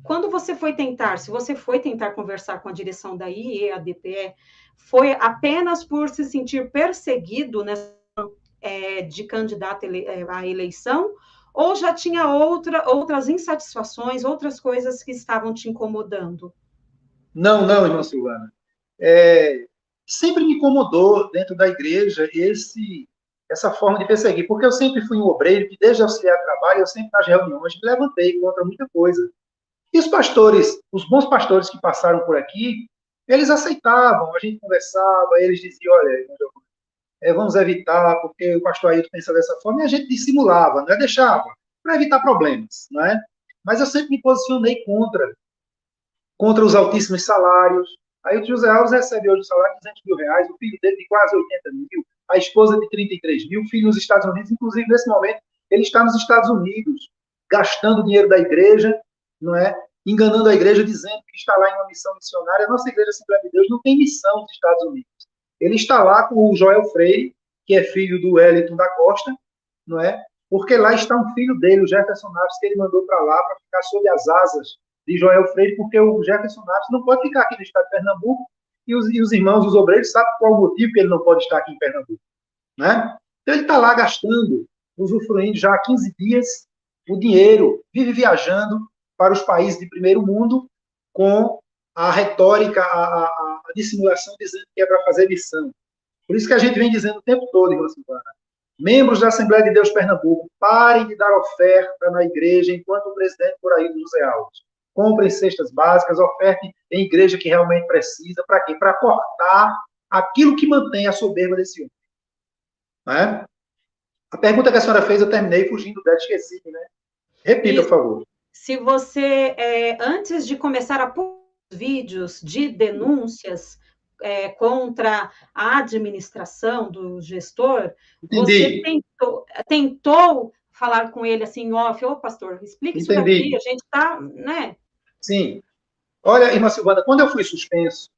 quando você foi tentar, se você foi tentar conversar com a direção da IEADPE, foi apenas por se sentir perseguido, né, de candidato à eleição, ou já tinha outras insatisfações, outras coisas que estavam te incomodando? Não, não, irmã Silvana. Sempre me incomodou dentro da igreja essa forma de perseguir, porque eu sempre fui um obreiro que, desde auxiliar de trabalho, eu sempre nas reuniões me levantei contra muita coisa. E os pastores, os bons pastores que passaram por aqui, eles aceitavam, a gente conversava, eles diziam, olha, vamos evitar, porque o pastor Ailton pensa dessa forma, e a gente dissimulava, não é? Deixava, para evitar problemas, não é? Mas eu sempre me posicionei contra os altíssimos salários. Aí o José Alves recebe hoje um salário de R$ 200 mil, o filho dele de quase 80 mil, a esposa de 33 mil, o filho nos Estados Unidos, inclusive nesse momento, ele está nos Estados Unidos, gastando o dinheiro da igreja, não é? Enganando a igreja, dizendo que está lá em uma missão missionária. A nossa igreja Assembleia de Deus não tem missão nos Estados Unidos. Ele está lá com o Joel Freire, que é filho do Wellington da Costa, não é? Porque lá está um filho dele, o Jefferson Naves, que ele mandou para lá para ficar sob as asas de Joel Freire, porque o Jefferson Naves não pode ficar aqui no estado de Pernambuco, e os irmãos, os obreiros, sabem qual o motivo que ele não pode estar aqui em Pernambuco, né? Então ele está lá gastando, usufruindo já há 15 dias o dinheiro, vive viajando para os países de primeiro mundo com a retórica, a dissimulação, dizendo que é para fazer missão. Por isso que a gente vem dizendo o tempo todo, irmã Silvana, membros da Assembleia de Deus Pernambuco, parem de dar oferta na igreja enquanto o presidente por aí do José Alves. Comprem cestas básicas, ofertem em igreja que realmente precisa. Para quê? Para cortar aquilo que mantém a soberba desse homem. Não é? A pergunta que a senhora fez, eu terminei fugindo dela, esqueci, né? Repita, por favor. Se você, antes de começar a pôr vídeos de denúncias contra a administração do gestor, Entendi. você tentou falar com ele assim, off, ô pastor, explica isso daqui, a gente está, né? Sim. Olha, irmã Silvana, quando eu fui suspenso,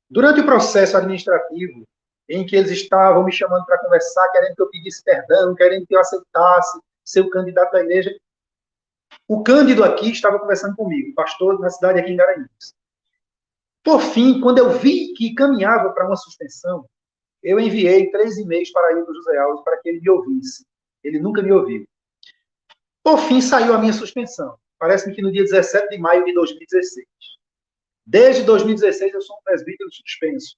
durante o processo administrativo, em que eles estavam me chamando para conversar, querendo que eu pedisse perdão, querendo que eu aceitasse ser o candidato da igreja, o Cândido aqui estava conversando comigo, pastor na cidade aqui em Garanhuns. Por fim, quando eu vi que caminhava para uma suspensão, eu enviei 3 e-mails para Ailton José Alves para que ele me ouvisse. Ele nunca me ouviu. Por fim, saiu a minha suspensão. Parece-me que no dia 17 de maio de 2016. Desde 2016, eu sou um presbítero suspenso.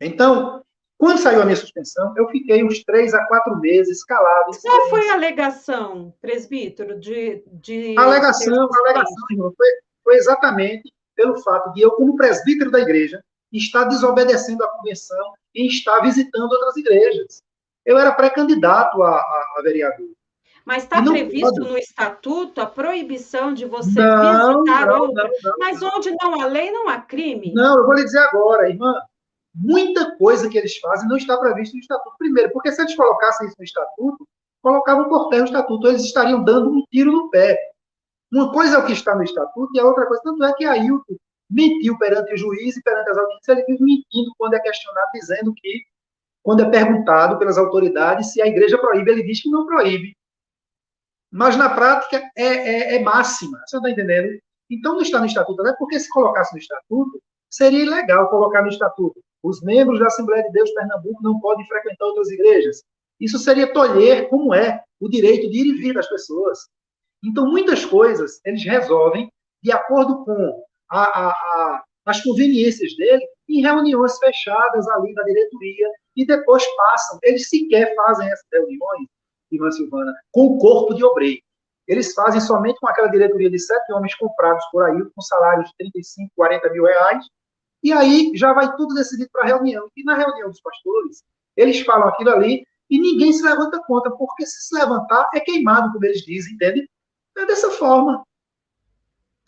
Então, quando saiu a minha suspensão, eu fiquei uns 3 a 4 meses calado. Qual foi a alegação, presbítero, A alegação, irmão, foi exatamente pelo fato de eu, como presbítero da igreja, estar desobedecendo a convenção e estar visitando outras igrejas. Eu era pré-candidato a vereador. Mas está previsto no estatuto a proibição de você visitar outra. Mas onde não há lei, não há crime. Não, eu vou lhe dizer agora, irmã. Muita coisa que eles fazem não está previsto no estatuto. Primeiro, porque se eles colocassem isso no estatuto, colocavam por terra o estatuto, eles estariam dando um tiro no pé. Uma coisa é o que está no estatuto e a outra coisa, tanto é que Ailton mentiu perante o juiz e perante as audiências, ele vive mentindo quando é questionado, dizendo que, quando é perguntado pelas autoridades se a igreja proíbe, ele diz que não proíbe. Mas, na prática, é máxima. Você está entendendo? Então, não está no estatuto, né? Porque se colocasse no estatuto, seria ilegal colocar no estatuto. Os membros da Assembleia de Deus Pernambuco não podem frequentar outras igrejas. Isso seria tolher, como é, o direito de ir e vir das pessoas. Então, muitas coisas eles resolvem de acordo com as conveniências dele em reuniões fechadas ali na diretoria e depois passam. Eles sequer fazem essas reuniões, irmã Silvana, com o corpo de obreiro. Eles fazem somente com aquela diretoria de 7 homens comprados por aí, com salários de 35, 40 mil reais, e aí já vai tudo decidido para a reunião. E na reunião dos pastores, eles falam aquilo ali e ninguém se levanta contra, porque se levantar é queimado, como eles dizem, entende? É dessa forma.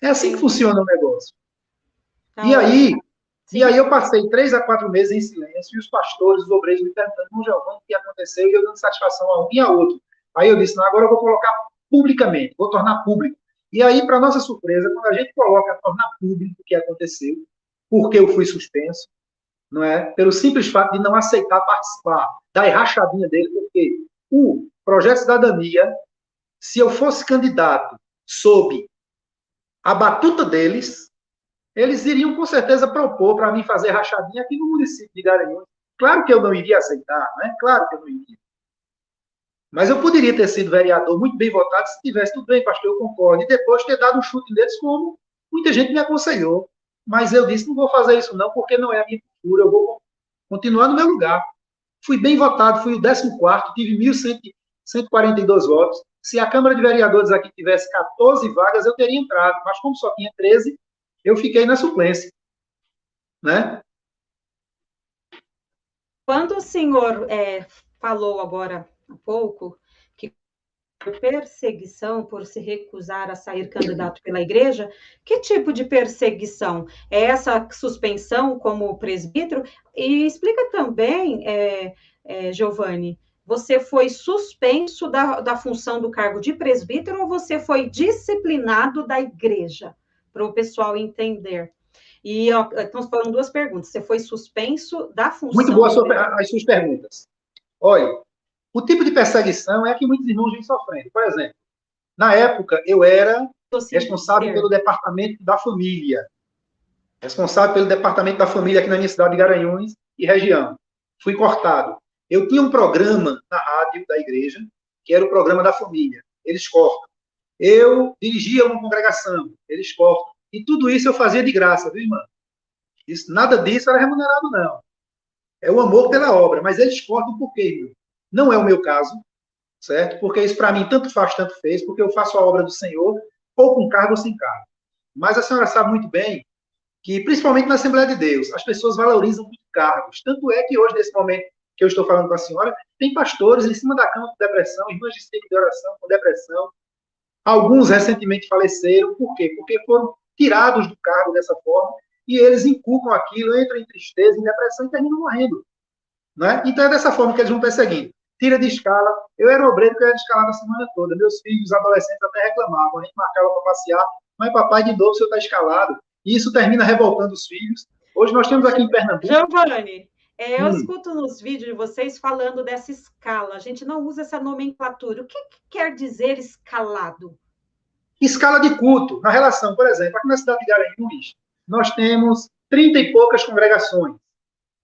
É assim que funciona o negócio. E aí eu passei 3 a 4 meses em silêncio, e os pastores, os obreiros me perguntando, não, Giovanni, o que aconteceu? E eu dando satisfação a um e a outro. Aí eu disse, não, agora eu vou colocar publicamente, vou tornar público. E aí, para nossa surpresa, quando a gente coloca, tornar público o que aconteceu, porque eu fui suspenso, não é? Pelo simples fato de não aceitar participar da rachadinha dele, porque o Projeto Cidadania, se eu fosse candidato sob a batuta deles, eles iriam com certeza propor para mim fazer rachadinha aqui no município de Garanhuns. Claro que eu não iria aceitar, né? Claro que eu não iria. Mas eu poderia ter sido vereador muito bem votado se tivesse tudo bem, pastor, eu concordo. E depois ter dado um chute neles, como muita gente me aconselhou. Mas eu disse, não vou fazer isso não, porque não é a minha cultura, eu vou continuar no meu lugar. Fui bem votado, fui o 14º, tive 1.142 votos. Se a Câmara de Vereadores aqui tivesse 14 vagas, eu teria entrado. Mas como só tinha 13, eu fiquei na suplência. Né? Quando o senhor falou agora há pouco que perseguição por se recusar a sair candidato pela igreja, que tipo de perseguição? É essa suspensão como presbítero? E explica também, Giovanni, você foi suspenso da função do cargo de presbítero ou você foi disciplinado da igreja? Para o pessoal entender. E estamos falando duas perguntas. Você foi suspenso da função... Muito boas as suas perguntas. Olha, o tipo de perseguição é a que muitos irmãos vêm sofrendo. Por exemplo, na época, eu era responsável pelo departamento da família. Responsável pelo departamento da família aqui na minha cidade de Garanhuns e região. Fui cortado. Eu tinha um programa na rádio da igreja, que era o programa da família. Eles cortam. Eu dirigia uma congregação. Eles cortam. E tudo isso eu fazia de graça, viu, irmão? Nada disso era remunerado, não. É o amor pela obra. Mas eles cortam por quê, irmão? Não é o meu caso, certo? Porque isso para mim tanto faz, tanto fez, porque eu faço a obra do Senhor, ou com cargo ou sem cargo. Mas a senhora sabe muito bem que, principalmente na Assembleia de Deus, as pessoas valorizam muito cargos. Tanto é que hoje, nesse momento que eu estou falando com a senhora, tem pastores em cima da cama com depressão, irmãs de ciclo de oração com depressão. Alguns recentemente faleceram. Por quê? Porque foram tirados do cargo dessa forma e eles inculcam aquilo, entram em tristeza, em depressão e terminam morrendo. Né? Então é dessa forma que eles vão perseguindo. Tira de escala. Eu era obreiro que eu era escalado a semana toda. Meus filhos, adolescentes, até reclamavam. A gente marcava para passear. Mas, papai, de novo, o senhor está escalado. E isso termina revoltando os filhos. Hoje nós temos aqui em Pernambuco... Giovanni, eu escuto nos vídeos de vocês falando dessa escala. A gente não usa essa nomenclatura. O que quer dizer escalado? Escala de culto. Na relação, por exemplo, aqui na cidade de Garanhuns, nós temos 30 e poucas congregações.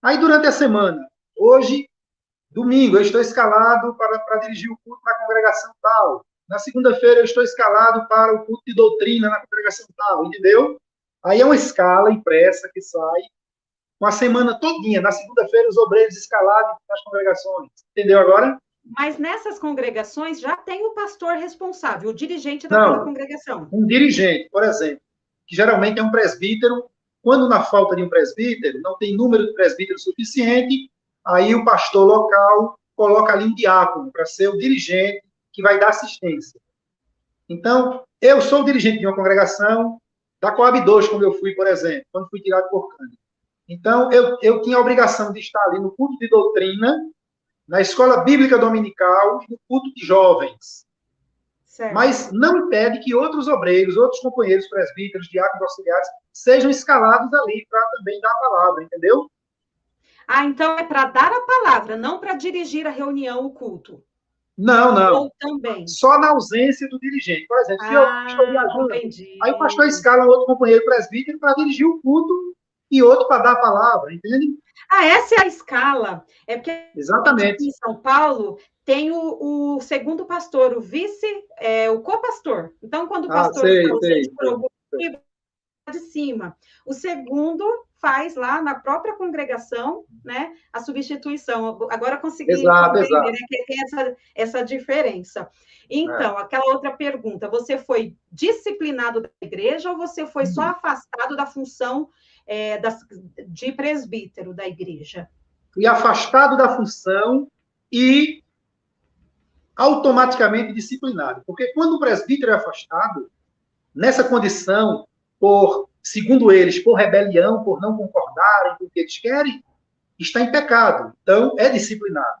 Aí, durante a semana, hoje, domingo, eu estou escalado para dirigir o culto na congregação tal. Na segunda-feira, eu estou escalado para o culto de doutrina na congregação tal, entendeu? Aí é uma escala impressa que sai com a semana todinha. Na segunda-feira, os obreiros escalados nas congregações. Entendeu agora? Mas nessas congregações já tem o pastor responsável, o dirigente daquela congregação. Um dirigente, por exemplo, que geralmente é um presbítero. Quando, na falta de um presbítero, não tem número de presbítero suficiente, aí o pastor local coloca ali um diácono para ser o dirigente que vai dar assistência. Então, eu sou o dirigente de uma congregação da Coab 2, quando eu fui, por exemplo, quando fui tirado por Cândido. Então, eu tinha a obrigação de estar ali no culto de doutrina, na escola bíblica dominical e no culto de jovens. Certo. Mas não impede que outros obreiros, outros companheiros presbíteros, diáconos auxiliares, sejam escalados ali para também dar a palavra, entendeu? Ah, então é para dar a palavra, não para dirigir a reunião, o culto. Não, não. Ou também. Só na ausência do dirigente. Por exemplo, se eu estou viajando, entendi. Aí o pastor escala outro companheiro presbítero para dirigir o culto e outro para dar a palavra, entende? Ah, essa é a escala. É porque exatamente. Em São Paulo tem o segundo pastor, o vice, o co-pastor. Então, quando o pastor sei. por algum motivo, de cima. O segundo faz lá na própria congregação, né, a substituição. Agora consegui compreender, né, que tem essa diferença. Então, aquela outra pergunta, você foi disciplinado da igreja ou você foi só afastado da função de presbítero da igreja? Fui afastado da função e automaticamente disciplinado. Porque quando o presbítero é afastado, nessa condição, segundo eles, por rebelião, por não concordarem com o que eles querem, está em pecado. Então, é disciplinado.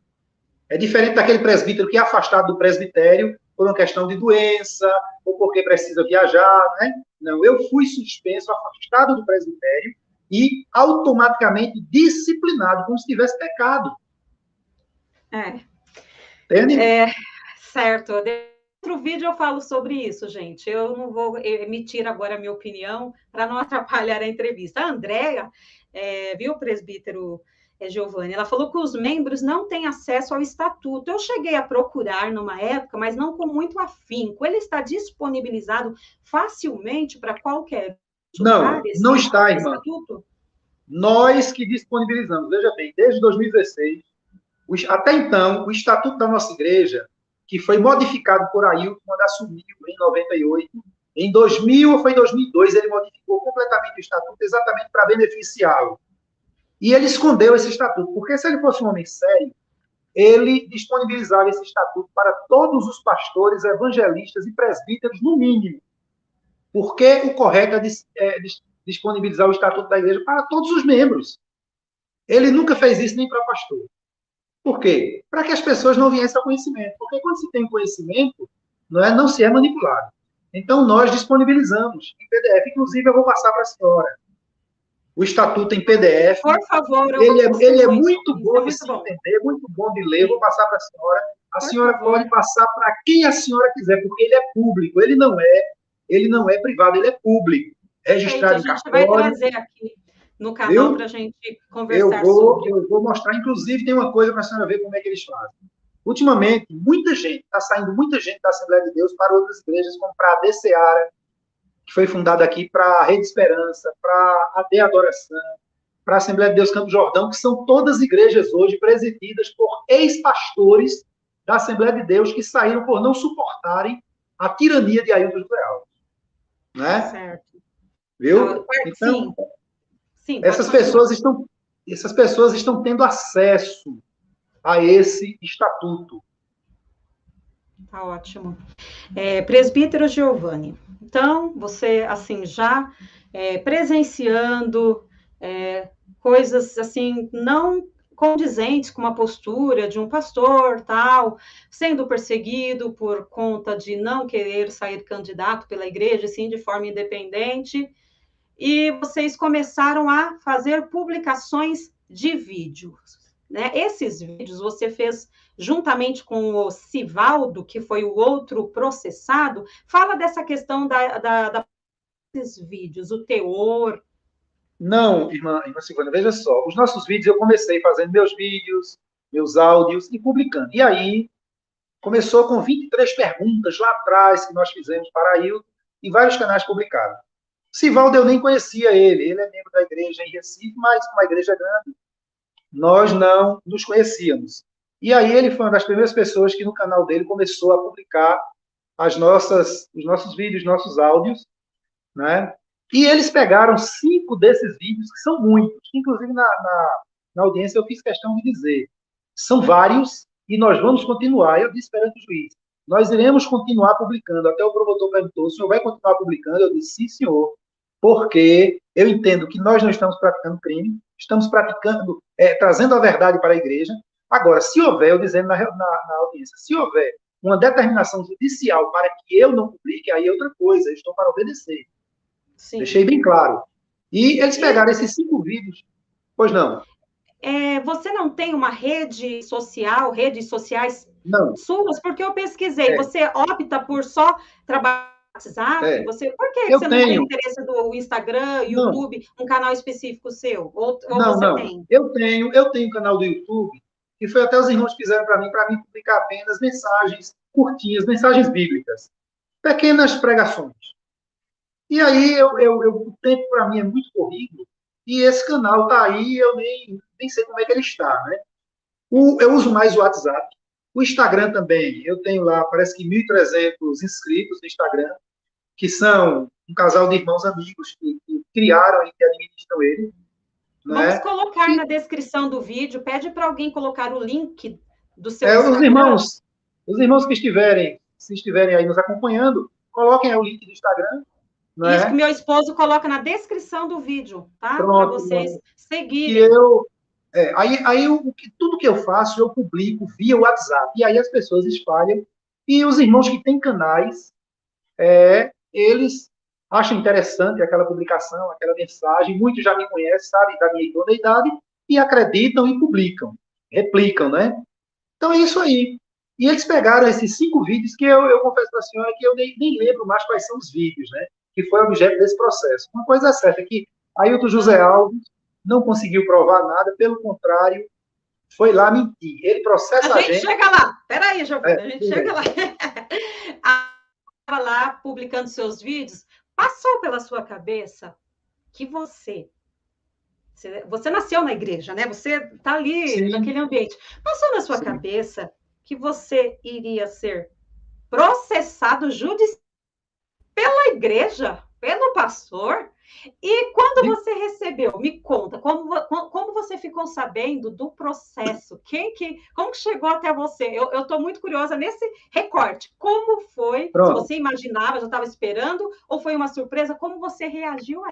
É diferente daquele presbítero que é afastado do presbitério por uma questão de doença, ou porque precisa viajar, né? Não, eu fui suspenso, afastado do presbitério e automaticamente disciplinado, como se tivesse pecado. É. Entende? Certo. Outro vídeo eu falo sobre isso, gente. Eu não vou emitir agora a minha opinião para não atrapalhar a entrevista. A Andréa, viu, presbítero Giovanni, ela falou que os membros não têm acesso ao estatuto. Eu cheguei a procurar numa época, mas não com muito afinco. Ele está disponibilizado facilmente para qualquer Não, usar esse não está, irmã. estatuto? Nós que disponibilizamos, veja bem, desde 2016, até então, o estatuto da nossa igreja, que foi modificado por Ailton quando assumiu em 98, em 2000 ou foi em 2002, ele modificou completamente o estatuto exatamente para beneficiá-lo. E ele escondeu esse estatuto, porque se ele fosse um homem sério, ele disponibilizava esse estatuto para todos os pastores, evangelistas e presbíteros, no mínimo. Porque o correto é disponibilizar o estatuto da igreja para todos os membros. Ele nunca fez isso nem para pastor. Por quê? Para que as pessoas não viessem ao conhecimento. Porque quando se tem conhecimento, não se é manipulado. Então, nós disponibilizamos em PDF. Inclusive, eu vou passar para a senhora o estatuto em PDF. Por favor, ele é muito bom de se entender, muito bom de ler. Eu vou passar para a senhora. A senhora pode passar para quem a senhora quiser, porque ele é público. Ele não é privado, ele é público. Registrado em cartório. A gente vai trazer aqui no canal para a gente conversar sobre. Eu vou mostrar, inclusive, tem uma coisa para a senhora ver como é que eles fazem. Ultimamente, está saindo muita gente da Assembleia de Deus para outras igrejas, como para a AD Seara, que foi fundada aqui, para a Rede Esperança, para a AD Adoração, para a Assembleia de Deus Campo Jordão, que são todas igrejas hoje presididas por ex-pastores da Assembleia de Deus que saíram por não suportarem a tirania de Ailton José Alves. Né? Certo. Viu? Então, sim, essas pessoas estão tendo acesso a esse estatuto. Tá ótimo. Presbítero Giovanni, então, você, assim, já presenciando coisas, assim, não condizentes com uma postura de um pastor, tal, sendo perseguido por conta de não querer sair candidato pela igreja, sim, de forma independente, e vocês começaram a fazer publicações de vídeos, né? Esses vídeos você fez juntamente com o Sivaldo, que foi o outro processado. Fala dessa questão desses vídeos, o teor. Não, irmã Silvana, veja só. Os nossos vídeos, eu comecei fazendo meus vídeos, meus áudios e publicando. E aí, começou com 23 perguntas lá atrás que nós fizemos para Ailton e vários canais publicaram. Sivaldo, eu nem conhecia ele. Ele é membro da igreja em Recife, mas uma igreja grande. Nós não nos conhecíamos. E aí ele foi uma das primeiras pessoas que no canal dele começou a publicar os nossos vídeos, nossos áudios, né? E eles pegaram 5 desses vídeos, que são muitos. Inclusive, na audiência, eu fiz questão de dizer. São vários e nós vamos continuar. Eu disse perante o juiz, nós iremos continuar publicando. Até o promotor perguntou, o senhor vai continuar publicando? Eu disse, sim, senhor. Porque eu entendo que nós não estamos praticando crime, estamos praticando, trazendo a verdade para a igreja. Agora, se houver, eu dizendo na audiência, se houver uma determinação judicial para que eu não publique, aí é outra coisa, eu estou para obedecer. Sim. Deixei bem claro. E eles pegaram esses 5 vídeos. Pois não. Você não tem uma rede social, redes sociais não. suas? Porque eu pesquisei. Você opta por só trabalhar no WhatsApp? Por que você não tem interesse do Instagram, YouTube, um canal específico seu? Ou você tem? Eu tenho um canal do YouTube, que foi até os irmãos que fizeram para mim publicar apenas mensagens curtinhas, mensagens bíblicas. Pequenas pregações. E aí, o tempo para mim é muito corrido, e esse canal está aí, eu nem sei como é que ele está, né? Eu uso mais o WhatsApp. O Instagram também, eu tenho lá, parece que 1.300 inscritos no Instagram, que são um casal de irmãos amigos que criaram e que administram ele. Vamos colocar na descrição do vídeo, pede para alguém colocar o link do seu Instagram. Os irmãos que se estiverem aí nos acompanhando, coloquem aí o link do Instagram. Isso que meu esposo coloca na descrição do vídeo, tá? Para vocês seguirem. Tudo que eu faço, eu publico via WhatsApp. E aí as pessoas espalham. E os irmãos que têm canais, eles acham interessante aquela publicação, aquela mensagem. Muitos já me conhecem, sabem da minha idoneidade, e acreditam e publicam, replicam, né? Então é isso aí. E eles pegaram esses 5 vídeos que eu confesso para a senhora que eu nem lembro mais quais são os vídeos, né? Que foi objeto desse processo. Uma coisa é certa é que Ailton José Alves não conseguiu provar nada, pelo contrário, foi lá mentir. Ele A processa a gente gente. chega lá. Peraí, É, Giovana, a gente chega lá. Estava lá publicando seus vídeos. Passou pela sua cabeça que você nasceu na igreja, né? Você está ali sim, naquele ambiente. Passou na sua sim. cabeça que você iria ser processado judicialmente pela igreja, pelo pastor? E quando você recebeu, me conta, como você ficou sabendo do processo? Como que chegou até você? Eu estou muito curiosa nesse recorte. Como foi? Se Pronto. você imaginava, já estava esperando, ou foi uma surpresa? Como você reagiu a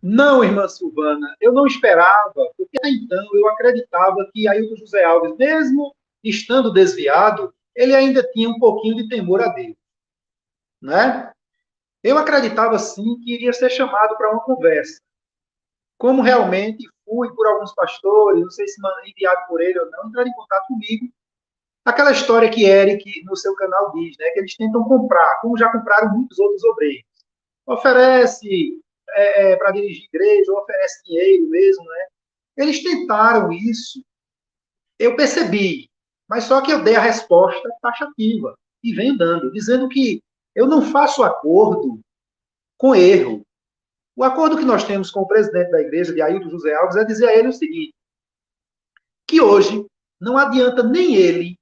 Não, irmã Silvana, eu não esperava, porque até então eu acreditava que Ailton José Alves, mesmo estando desviado, ele ainda tinha um pouquinho de temor a Deus, né? Eu acreditava sim que iria ser chamado para uma conversa. Como realmente fui por alguns pastores, não sei se enviado por ele ou não, entraram em contato comigo. Aquela história que Eric no seu canal diz, né? Que eles tentam comprar, como já compraram muitos outros obreiros. Oferece para dirigir igreja, oferece dinheiro mesmo, né? Eles tentaram isso, eu percebi, mas só que eu dei a resposta taxativa e venho dando, dizendo que eu não faço acordo com erro. O acordo que nós temos com o presidente da igreja, de Ailton José Alves, é dizer a ele o seguinte, que hoje não adianta nem ele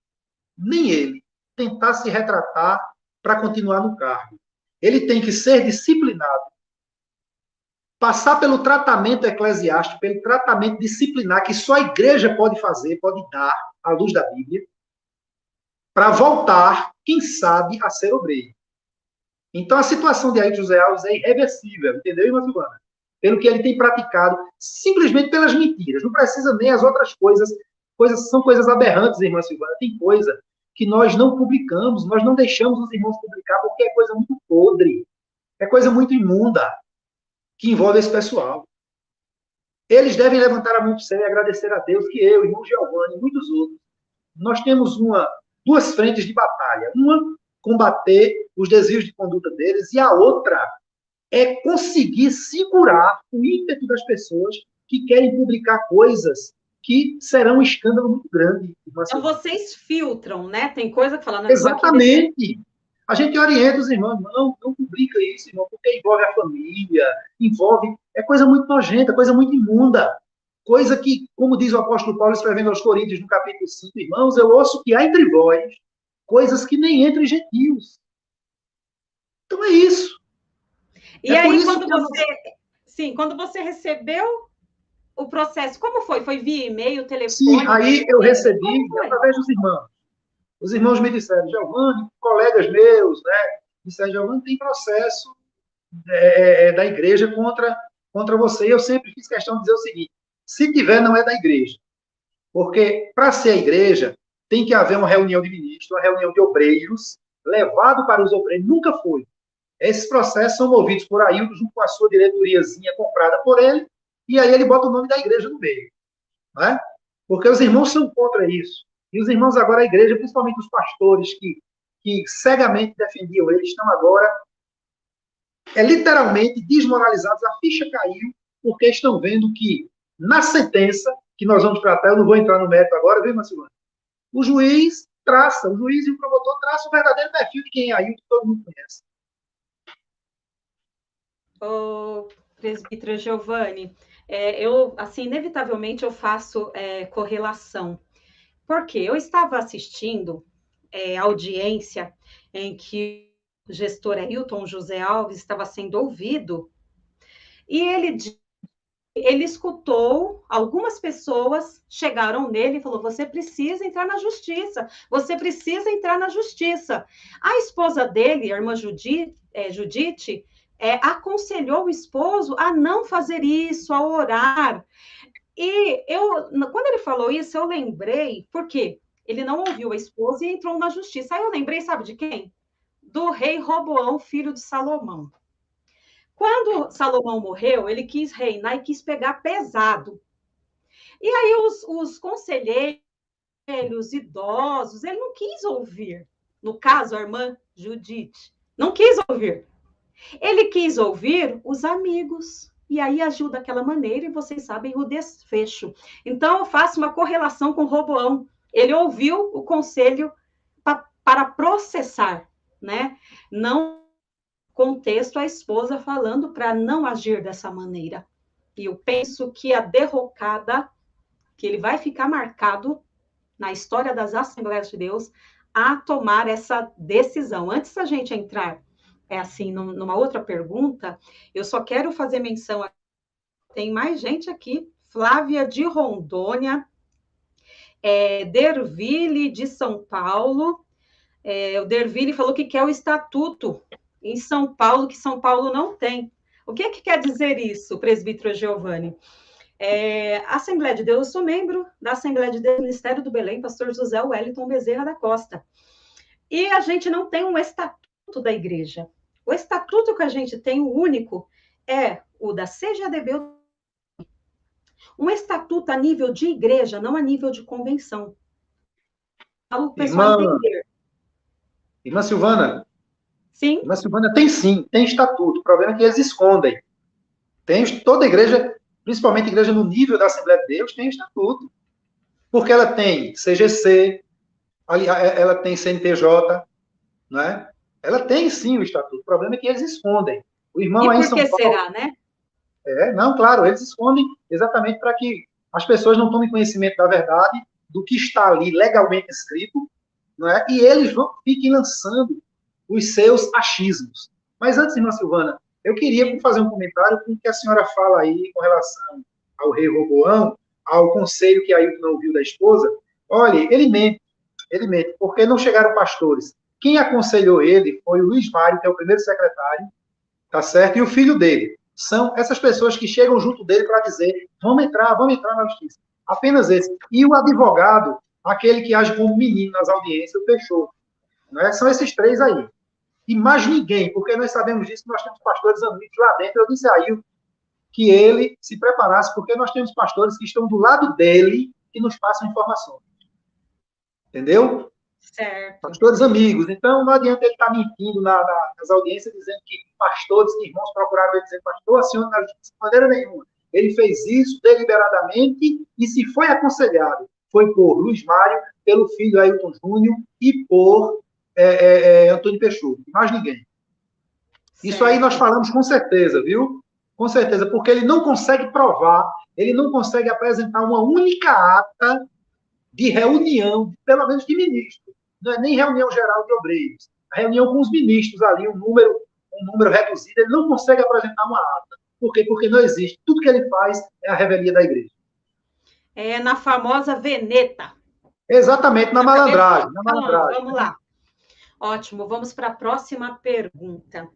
tentar se retratar para continuar no cargo. Ele tem que ser disciplinado, passar pelo tratamento eclesiástico, pelo tratamento disciplinar que só a igreja pode fazer, pode dar, à luz da Bíblia, para voltar, quem sabe, a ser obreiro. Então, a situação de Ailton José Alves é irreversível, entendeu, irmã Silvana? Pelo que ele tem praticado, simplesmente pelas mentiras. Não precisa nem as outras coisas são coisas aberrantes, irmã Silvana. Tem coisa que nós não publicamos, nós não deixamos os irmãos publicar porque é coisa muito podre, é coisa muito imunda que envolve esse pessoal. Eles devem levantar a mão para o céu e agradecer a Deus que eu, irmão Giovanni e muitos outros, nós temos duas frentes de batalha. Uma, combater os desvios de conduta deles, e a outra é conseguir segurar o ímpeto das pessoas que querem publicar coisas que serão um escândalo muito grande. Então, vocês filtram, né? Tem coisa que fala, não, isso aqui deve... Exatamente. A gente orienta os irmãos, não publica isso, irmão, porque envolve a família, é coisa muito nojenta, coisa muito imunda. Coisa que, como diz o apóstolo Paulo escrevendo aos Coríntios, no capítulo 5, irmãos, eu ouço que há entre vós coisas que nem entre gentios. Então é isso. E É por aí, isso que quando você recebeu o processo, como foi? Foi via e-mail, sim, telefone, aí eu dinheiro? Como recebi foi? através dos irmãos. Os irmãos me disseram, Giovanni, colegas meus, né? Disseram, Giovanni, tem processo da igreja contra você. E eu sempre fiz questão de dizer o seguinte: se tiver, não é da igreja. Porque, para ser a igreja, tem que haver uma reunião de ministros, uma reunião de obreiros, levado para os obreiros. Nunca foi. Esses processos são movidos por Ailton, junto com a sua diretoriazinha comprada por ele, e aí ele bota o nome da igreja no meio. Né? Porque os irmãos são contra isso. E os irmãos agora, a igreja, principalmente os pastores que cegamente defendiam ele, estão agora literalmente desmoralizados. A ficha caiu porque estão vendo que na sentença que nós vamos tratar, eu não vou entrar no mérito agora, viu, Marcilano? O juiz e o promotor traçam o verdadeiro perfil de quem é Ailton, que todo mundo conhece. Ô, presbítero Giovanni, eu, assim, inevitavelmente eu faço correlação. Porque eu estava assistindo a audiência em que o gestor Ailton José Alves estava sendo ouvido, e ele escutou algumas pessoas chegaram nele e falou: você precisa entrar na justiça, você precisa entrar na justiça. A esposa dele, a irmã Judite, aconselhou o esposo a não fazer isso, a orar. E quando ele falou isso, eu lembrei, porque ele não ouviu a esposa e entrou na justiça. Aí eu lembrei, sabe de quem? Do rei Roboão, filho de Salomão. Quando Salomão morreu, ele quis reinar e quis pegar pesado. E aí os conselheiros velhos, idosos, ele não quis ouvir. No caso, a irmã Judite, não quis ouvir. Ele quis ouvir os amigos. E aí agiu daquela maneira, e vocês sabem o desfecho. Então, eu faço uma correlação com Roboão. Ele ouviu o conselho para processar, né? Não contexto a esposa falando para não agir dessa maneira. E eu penso que a derrocada, que ele vai ficar marcado na história das Assembleias de Deus, a tomar essa decisão. Antes da gente entrar, numa outra pergunta, eu só quero fazer menção, tem mais gente aqui, Flávia de Rondônia, Derville de São Paulo, o Derville falou que quer o estatuto em São Paulo, que São Paulo não tem. O que quer dizer isso, presbítero Giovanni? Assembleia de Deus, eu sou membro da Assembleia de Deus do Ministério do Belém, pastor José Wellington Bezerra da Costa. E a gente não tem um estatuto da igreja. O estatuto que a gente tem, o único, é o da CGADB. Um estatuto a nível de igreja, não a nível de convenção. Para o pessoal entender. Irmã Silvana? Sim. Irmã Silvana, tem sim, tem estatuto. O problema é que eles escondem. Toda igreja, principalmente igreja no nível da Assembleia de Deus, tem estatuto. Porque ela tem CGC, ela tem CNPJ, não é? Ela tem sim o estatuto. O problema é que eles escondem. O irmão aí em São Paulo. E por que será, né? Não, claro, eles escondem exatamente para que as pessoas não tomem conhecimento da verdade, do que está ali legalmente escrito, não é? E eles fiquem lançando os seus achismos. Mas antes, irmã Silvana, eu queria fazer um comentário com o que a senhora fala aí com relação ao rei Roboão, ao conselho que Ailton não ouviu da esposa. Olha, ele mente, porque não chegaram pastores. Quem aconselhou ele foi o Luiz Mário, que é o primeiro secretário, tá certo? E o filho dele. São essas pessoas que chegam junto dele para dizer, vamos entrar na justiça. Apenas esse. E o advogado, aquele que age como menino nas audiências, o Peixoto. Né? São esses três aí. E mais ninguém, porque nós sabemos disso, nós temos pastores amigos lá dentro. Eu disse a Ailton que ele se preparasse, porque nós temos pastores que estão do lado dele que nos passam informações. Entendeu? Certo. Pastores amigos. Então, não adianta ele estar mentindo nas audiências, dizendo que pastores e irmãos procuraram ele dizer, pastor, a senhora não justiça de maneira nenhuma. Ele fez isso deliberadamente e se foi aconselhado. Foi por Luiz Mário, pelo filho Ailton Júnior e por Antônio Peixoto. Mais ninguém. Certo. Isso aí nós falamos com certeza, viu? Com certeza, porque ele não consegue provar, ele não consegue apresentar uma única ata de reunião, pelo menos de ministros. Não é nem reunião geral de obreiros. A reunião com os ministros ali, um número reduzido, ele não consegue apresentar uma ata. Por quê? Porque não existe. Tudo que ele faz é a revelia da igreja. É na famosa veneta. Exatamente, na malandragem. Vamos lá. Ótimo, vamos para a próxima pergunta.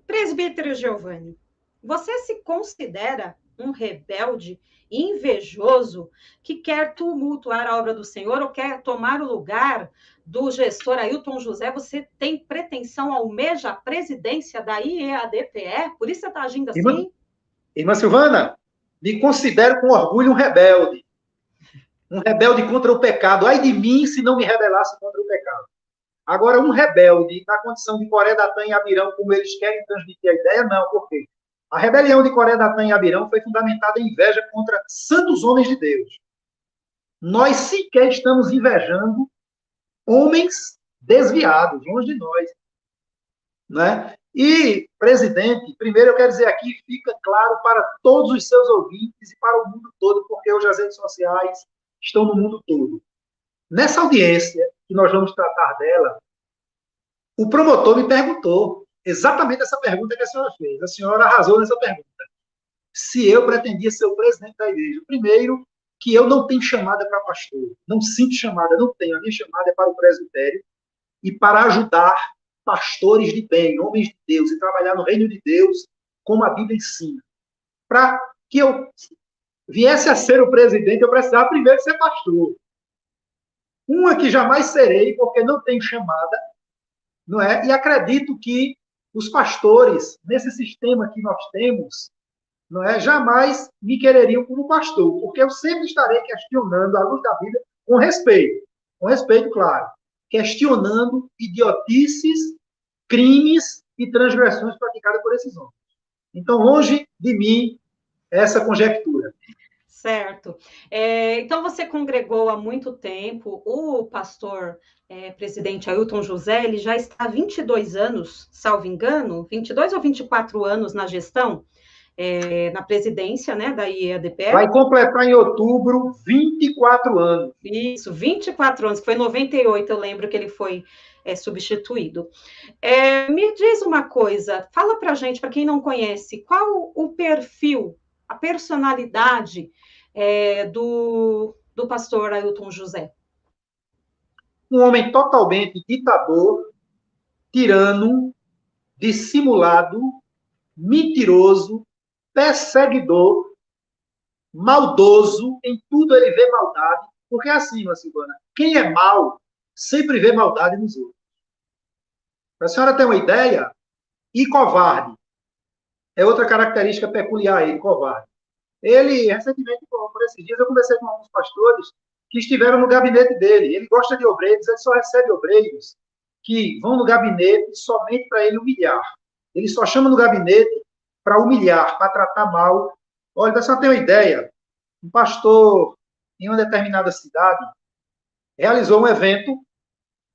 Presbítero Giovanni, você se considera um rebelde invejoso que quer tumultuar a obra do Senhor ou quer tomar o lugar do gestor Ailton José? Você tem pretensão, almeja a presidência da IEADPE? Por isso você está agindo assim? Irmã Silvana, me considero com orgulho um rebelde. Um rebelde contra o pecado. Ai de mim se não me rebelasse contra o pecado. Agora, um rebelde na condição de Coré-Datã e Abirão, como eles querem transmitir a ideia, não. Por quê? A rebelião de Coré-Datã e Abirão foi fundamentada em inveja contra santos homens de Deus. Nós sequer estamos invejando homens desviados, longe de nós. Né? E, presidente, primeiro eu quero dizer aqui, fica claro para todos os seus ouvintes e para o mundo todo, porque hoje as redes sociais estão no mundo todo. Nessa audiência, que nós vamos tratar dela, o promotor me perguntou exatamente essa pergunta que a senhora fez. A senhora arrasou nessa pergunta. Se eu pretendia ser o presidente da igreja. Primeiro, que eu não tenho chamada para pastor. Não sinto chamada, não tenho. A minha chamada é para o presbitério e para ajudar pastores de bem, homens de Deus, e trabalhar no reino de Deus como a Bíblia ensina. Para que eu viesse a ser o presidente, eu precisava primeiro ser pastor. Uma que jamais serei, porque não tenho chamada, não é? E acredito que os pastores, nesse sistema que nós temos, não é? Jamais me quereriam como pastor, porque eu sempre estarei questionando, à luz da Bíblia, com respeito, claro, questionando idiotices, crimes e transgressões praticadas por esses homens. Então, longe de mim essa conjectura. Certo. Então, você congregou há muito tempo. O pastor presidente Ailton José, ele já está há 22 anos, salvo engano, 22 ou 24 anos na gestão, na presidência, né, da IEADPE. Vai completar em outubro 24 anos. Isso, 24 anos, que foi em 98, eu lembro que ele foi substituído. Me diz uma coisa, fala para a gente, para quem não conhece, qual o perfil, a personalidade do pastor Ailton José? Um homem totalmente ditador, tirano, dissimulado, mentiroso, perseguidor, maldoso, em tudo ele vê maldade, porque é assim, minha Silvana, quem é mal sempre vê maldade nos outros. Para a senhora ter uma ideia, e covarde é outra característica peculiar a ele, covarde. Ele, recentemente, por esses dias, eu conversei com alguns pastores que estiveram no gabinete dele. Ele gosta de obreiros, ele só recebe obreiros que vão no gabinete somente para ele humilhar. Ele só chama no gabinete para humilhar, para tratar mal. Olha, para você ter uma ideia, um pastor em uma determinada cidade realizou um evento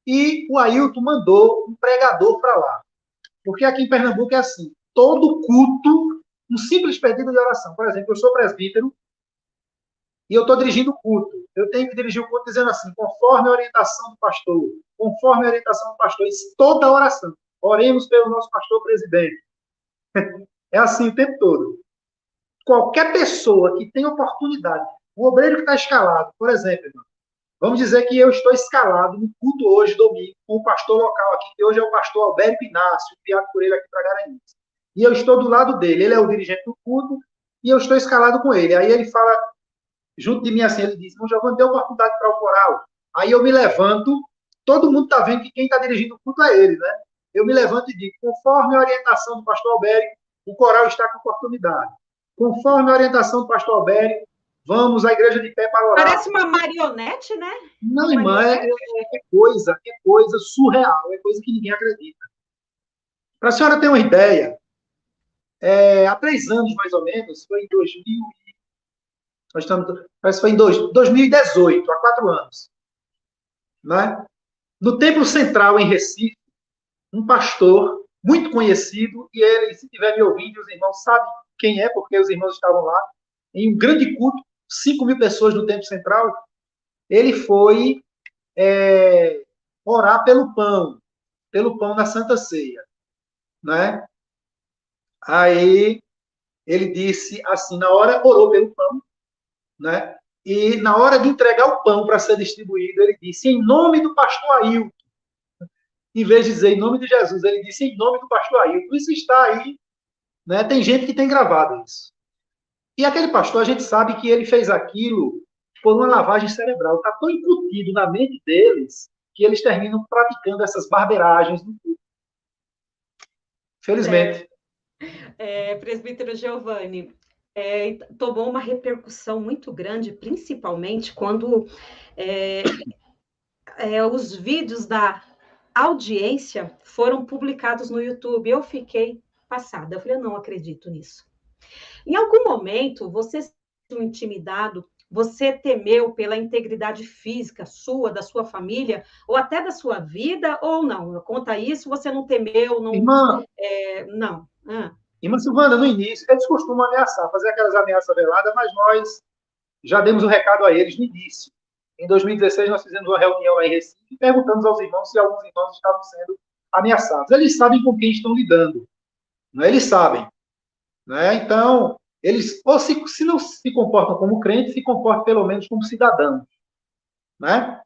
e o Ailton mandou um pregador para lá. Porque aqui em Pernambuco é assim, todo culto, um simples pedido de oração. Por exemplo, eu sou presbítero e eu estou dirigindo o culto. Eu tenho que dirigir o culto dizendo assim, conforme a orientação do pastor, conforme a orientação do pastor, isso, toda a oração. Oremos pelo nosso pastor presidente. É assim o tempo todo. Qualquer pessoa que tem oportunidade, um obreiro que está escalado, por exemplo, irmão, vamos dizer que eu estou escalado no culto hoje, domingo, com o pastor local aqui, que hoje é o pastor Alberto Inácio, enviado por ele aqui para Garanhuns. E eu estou do lado dele, ele é o dirigente do culto, e eu estou escalado com ele. Aí ele fala, junto de mim assim, ele diz, não, Giovanni, dê oportunidade para o coral. Aí eu me levanto, todo mundo está vendo que quem está dirigindo o culto é ele, né? Eu me levanto e digo, conforme a orientação do pastor Alberto, o coral está com oportunidade. Conforme a orientação do pastor Alberto, vamos à igreja de pé para orar. Parece uma marionete, né? Não, irmã, é coisa surreal, é coisa que ninguém acredita. Para a senhora ter uma ideia, há 3 anos, mais ou menos, foi em 2000, nós estamos, parece que foi em 2018, há 4 anos, né? No Templo Central, em Recife, um pastor muito conhecido, e ele, se estiver me ouvindo, os irmãos sabem quem é, porque os irmãos estavam lá, em um grande culto, 5.000 pessoas no Templo Central, ele foi orar pelo pão na Santa Ceia, né? Aí ele disse assim, na hora orou pelo pão, né? E na hora de entregar o pão para ser distribuído, ele disse em nome do pastor Ailton. Em vez de dizer em nome de Jesus, ele disse em nome do pastor Ailton. Isso está aí, né? Tem gente que tem gravado isso. E aquele pastor, a gente sabe que ele fez aquilo por uma lavagem cerebral. Está tão incutido na mente deles que eles terminam praticando essas barbeiragens no culto. Felizmente. Presbítero Giovanni, tomou uma repercussão muito grande, principalmente quando os vídeos da audiência foram publicados no YouTube. Eu fiquei passada, eu falei, eu não acredito nisso. Em algum momento, você se sentiu intimidado, você temeu pela integridade física sua, da sua família, ou até da sua vida, ou não? Conta isso, você não temeu, não... Irmã, não. Irmã Silvana, no início, eles costumam ameaçar, fazer aquelas ameaças veladas, mas nós já demos o recado a eles no início. Em 2016, nós fizemos uma reunião lá em Recife e perguntamos aos irmãos se alguns irmãos estavam sendo ameaçados. Eles sabem com quem estão lidando. Não é? Eles sabem. Né? Então, eles, ou se não se comportam como crentes, se comportam pelo menos como cidadãos. Né?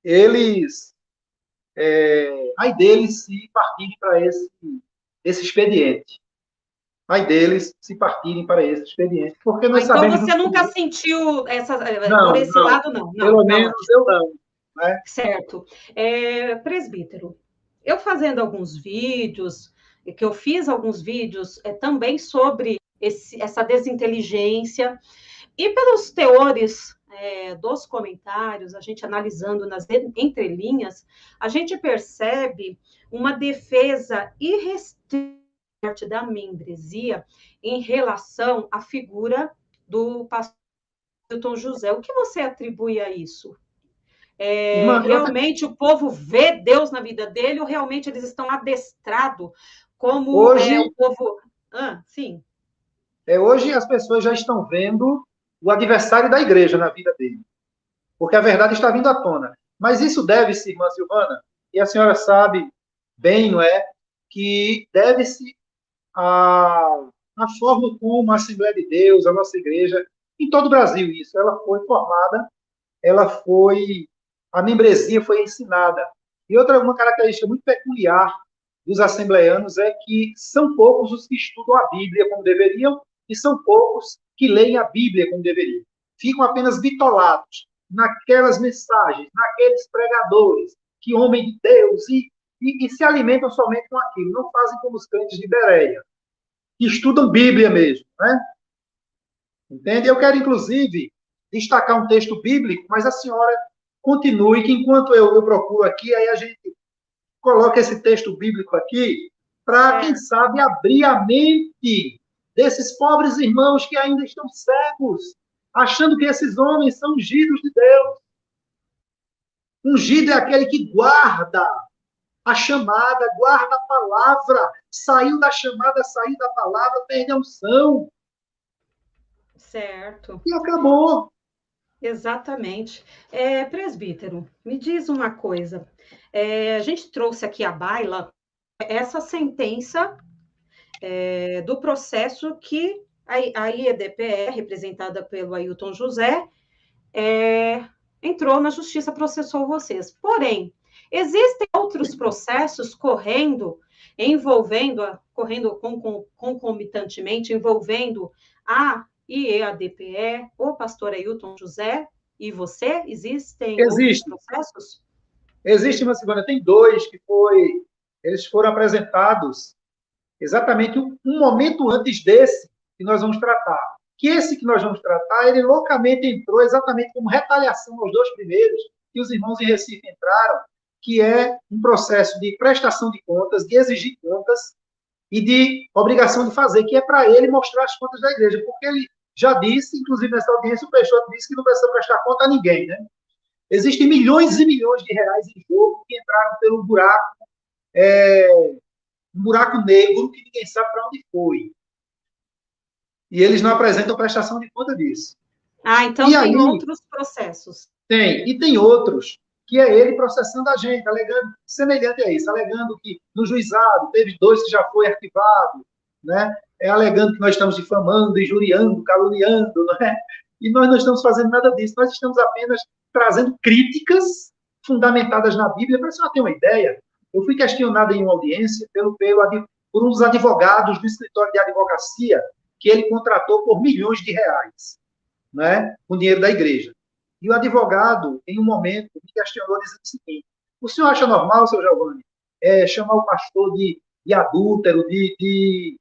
Eles, ai deles se partirem para esse expediente. Ai deles se partirem para esse expediente. Porque nós então sabemos... você nunca sentiu não, por esse não, lado, não. Pelo menos eu não. Né? Certo. Presbítero, eu fazendo alguns vídeos, que eu fiz alguns vídeos também sobre essa desinteligência. E pelos teores dos comentários, a gente analisando nas entrelinhas, a gente percebe uma defesa irrestrita da membresia em relação à figura do pastor Ailton José. O que você atribui a isso? Realmente o povo vê Deus na vida dele ou realmente eles estão adestrados como Hoje, o povo... sim. Hoje as pessoas já estão vendo o adversário da igreja na vida dele, porque a verdade está vindo à tona. Mas isso deve-se, irmã Silvana, e a senhora sabe bem, não é, que deve-se a forma como a Assembleia de Deus, a nossa igreja, em todo o Brasil isso, ela foi formada, a membresia foi ensinada. E uma característica muito peculiar dos assembleanos é que são poucos os que estudam a Bíblia como deveriam e são poucos que leem a Bíblia como deveriam. Ficam apenas bitolados naquelas mensagens, naqueles pregadores, que homem de Deus, e se alimentam somente com aquilo. Não fazem como os crentes de Bereia, que estudam Bíblia mesmo, né? Entende? Eu quero, inclusive, destacar um texto bíblico, mas a senhora continue, que enquanto eu procuro aqui, aí a gente coloca esse texto bíblico aqui, para, quem sabe, abrir a mente desses pobres irmãos que ainda estão cegos, achando que esses homens são ungidos de Deus. Ungido é aquele que guarda a chamada, guarda a palavra, saiu da chamada, saiu da palavra, perde a unção. Certo. E acabou. Exatamente. Presbítero, me diz uma coisa. A gente trouxe aqui à baila essa sentença do processo que a IEDPE, representada pelo Ailton José, entrou na justiça, processou vocês. Porém, existem outros processos correndo concomitantemente, envolvendo a IEADPE, o pastor Ailton José e você? Existem outros processos? Existe, uma segunda, tem dois eles foram apresentados exatamente um momento antes desse que nós vamos tratar. Que esse que nós vamos tratar, ele loucamente entrou exatamente como retaliação aos dois primeiros, que os irmãos em Recife entraram, que é um processo de prestação de contas, de exigir contas e de obrigação de fazer, que é para ele mostrar as contas da igreja, porque ele já disse, inclusive nessa audiência, o Peixoto disse que não precisa prestar conta a ninguém, né? Existem milhões e milhões de reais em jogo que entraram pelo buraco, um buraco negro que ninguém sabe para onde foi. E eles não apresentam prestação de conta disso. Então tem outros processos. Tem, e tem outros, que é ele processando a gente, alegando, semelhante a isso, alegando que no juizado teve 2 que já foi arquivado, né? Alegando que nós estamos difamando, injuriando, caluniando, né? E nós não estamos fazendo nada disso, nós estamos apenas trazendo críticas fundamentadas na Bíblia. Para a senhora ter uma ideia, eu fui questionado em uma audiência por um dos advogados do escritório de advocacia que ele contratou por milhões de reais, né, com dinheiro da igreja. E o advogado, em um momento, me questionou dizendo o seguinte: o senhor acha normal, seu Giovanni, chamar o pastor de adúltero, de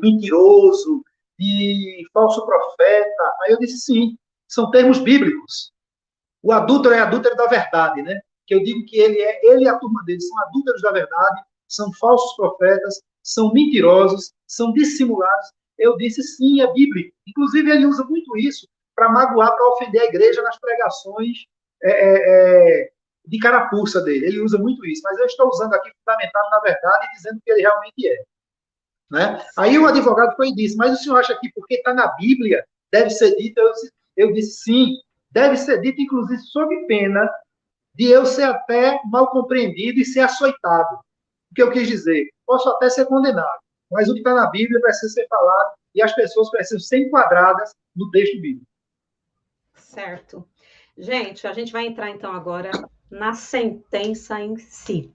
mentiroso, de falso profeta? Aí eu disse sim, são termos bíblicos. O adúltero é adúltero da verdade, né? Que eu digo que ele e a turma dele são adúlteros da verdade, são falsos profetas, são mentirosos, são dissimulados. Eu disse sim, é bíblico. Inclusive, ele usa muito isso para magoar, para ofender a igreja nas pregações de carapuça dele. Ele usa muito isso, mas eu estou usando aqui fundamentado na verdade e dizendo que ele realmente é. Né? Aí o advogado foi e disse: mas o senhor acha que porque está na Bíblia deve ser dito? Eu disse sim, deve ser dito, inclusive sob pena de eu ser até mal compreendido e ser açoitado. O que eu quis dizer? Posso até ser condenado, mas o que está na Bíblia precisa ser falado e as pessoas precisam ser enquadradas no texto bíblico. Certo. Gente, a gente vai entrar então agora na sentença em si.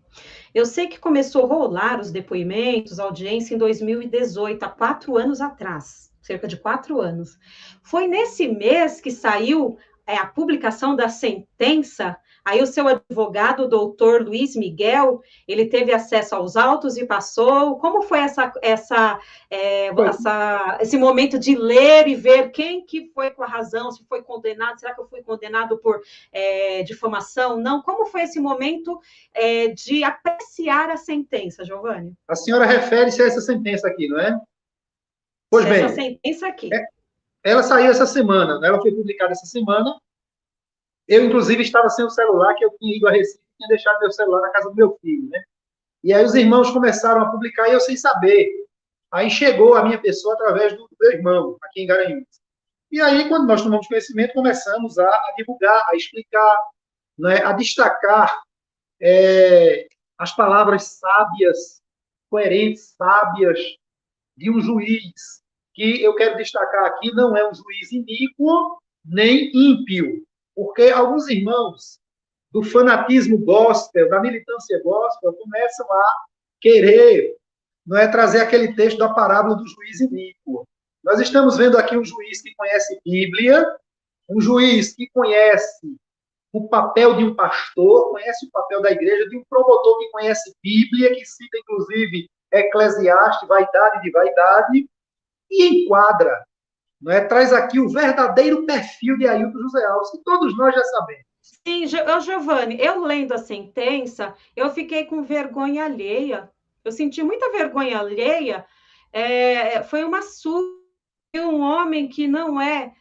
Eu sei que começou a rolar os depoimentos, a audiência em 2018, há 4 anos atrás, cerca de 4 anos. Foi nesse mês que saiu a publicação da sentença, aí o seu advogado, o doutor Luiz Miguel, ele teve acesso aos autos e passou. Como foi esse momento de ler e ver quem que foi com a razão, se foi condenado, será que eu fui condenado por difamação? Não. Como foi esse momento de apreciar a sentença, Giovanni? A senhora refere-se a essa sentença aqui, não é? Pois bem, essa sentença aqui. Ela saiu essa semana, né? Ela foi publicada essa semana. Eu, inclusive, estava sem o celular, que eu tinha ido a Recife e tinha deixado meu celular na casa do meu filho, né? E aí os irmãos começaram a publicar e eu sem saber. Aí chegou a minha pessoa através do meu irmão, aqui em Garanhuns. E aí, quando nós tomamos conhecimento, começamos a divulgar, a explicar, né, a destacar as palavras sábias, coerentes, sábias, de um juiz, que eu quero destacar aqui, não é um juiz iníquo nem ímpio, porque alguns irmãos do fanatismo gospel, da militância gospel, começam a querer, não é, trazer aquele texto da parábola do juiz iníquo. Nós estamos vendo aqui um juiz que conhece Bíblia, um juiz que conhece o papel de um pastor, conhece o papel da igreja, de um promotor que conhece Bíblia, que cita, inclusive, Eclesiastes, vaidade de vaidade, e enquadra, não é? Traz aqui o verdadeiro perfil de Ailton José Alves, que todos nós já sabemos. Sim, Giovanni, eu lendo a sentença, eu fiquei com vergonha alheia. Eu senti muita vergonha alheia. Foi uma surra de um homem que não é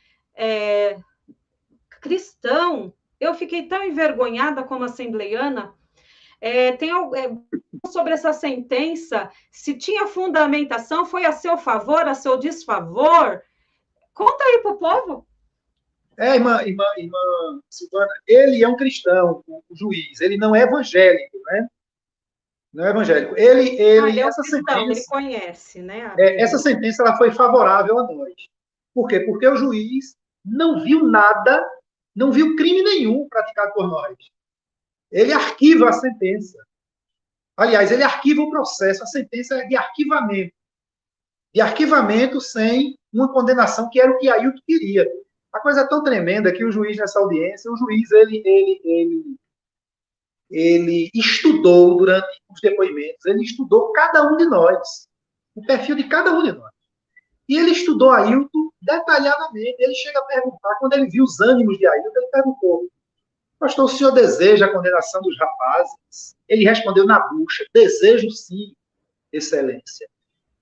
cristão. Eu fiquei tão envergonhada como assembleiana. Tem sobre essa sentença, se tinha fundamentação, foi a seu favor, a seu desfavor? Conta aí para o povo. Irmã Silvana, ele é um cristão, o juiz, ele não é evangélico, né? Não é evangélico. Essa cristão, sentença, ele conhece, né? Essa sentença ela foi favorável a nós. Por quê? Porque o juiz não viu nada, não viu crime nenhum praticado por nós. Ele arquiva a sentença. Aliás, ele arquiva o processo. A sentença é de arquivamento. De arquivamento sem uma condenação, que era o que Ailton queria. A coisa é tão tremenda que o juiz, nessa audiência, o juiz, ele estudou durante os depoimentos, ele estudou cada um de nós, o perfil de cada um de nós. E ele estudou Ailton detalhadamente. Ele chega a perguntar, quando ele viu os ânimos de Ailton, ele perguntou: pastor, o senhor deseja a condenação dos rapazes? Ele respondeu na bucha: desejo sim, excelência.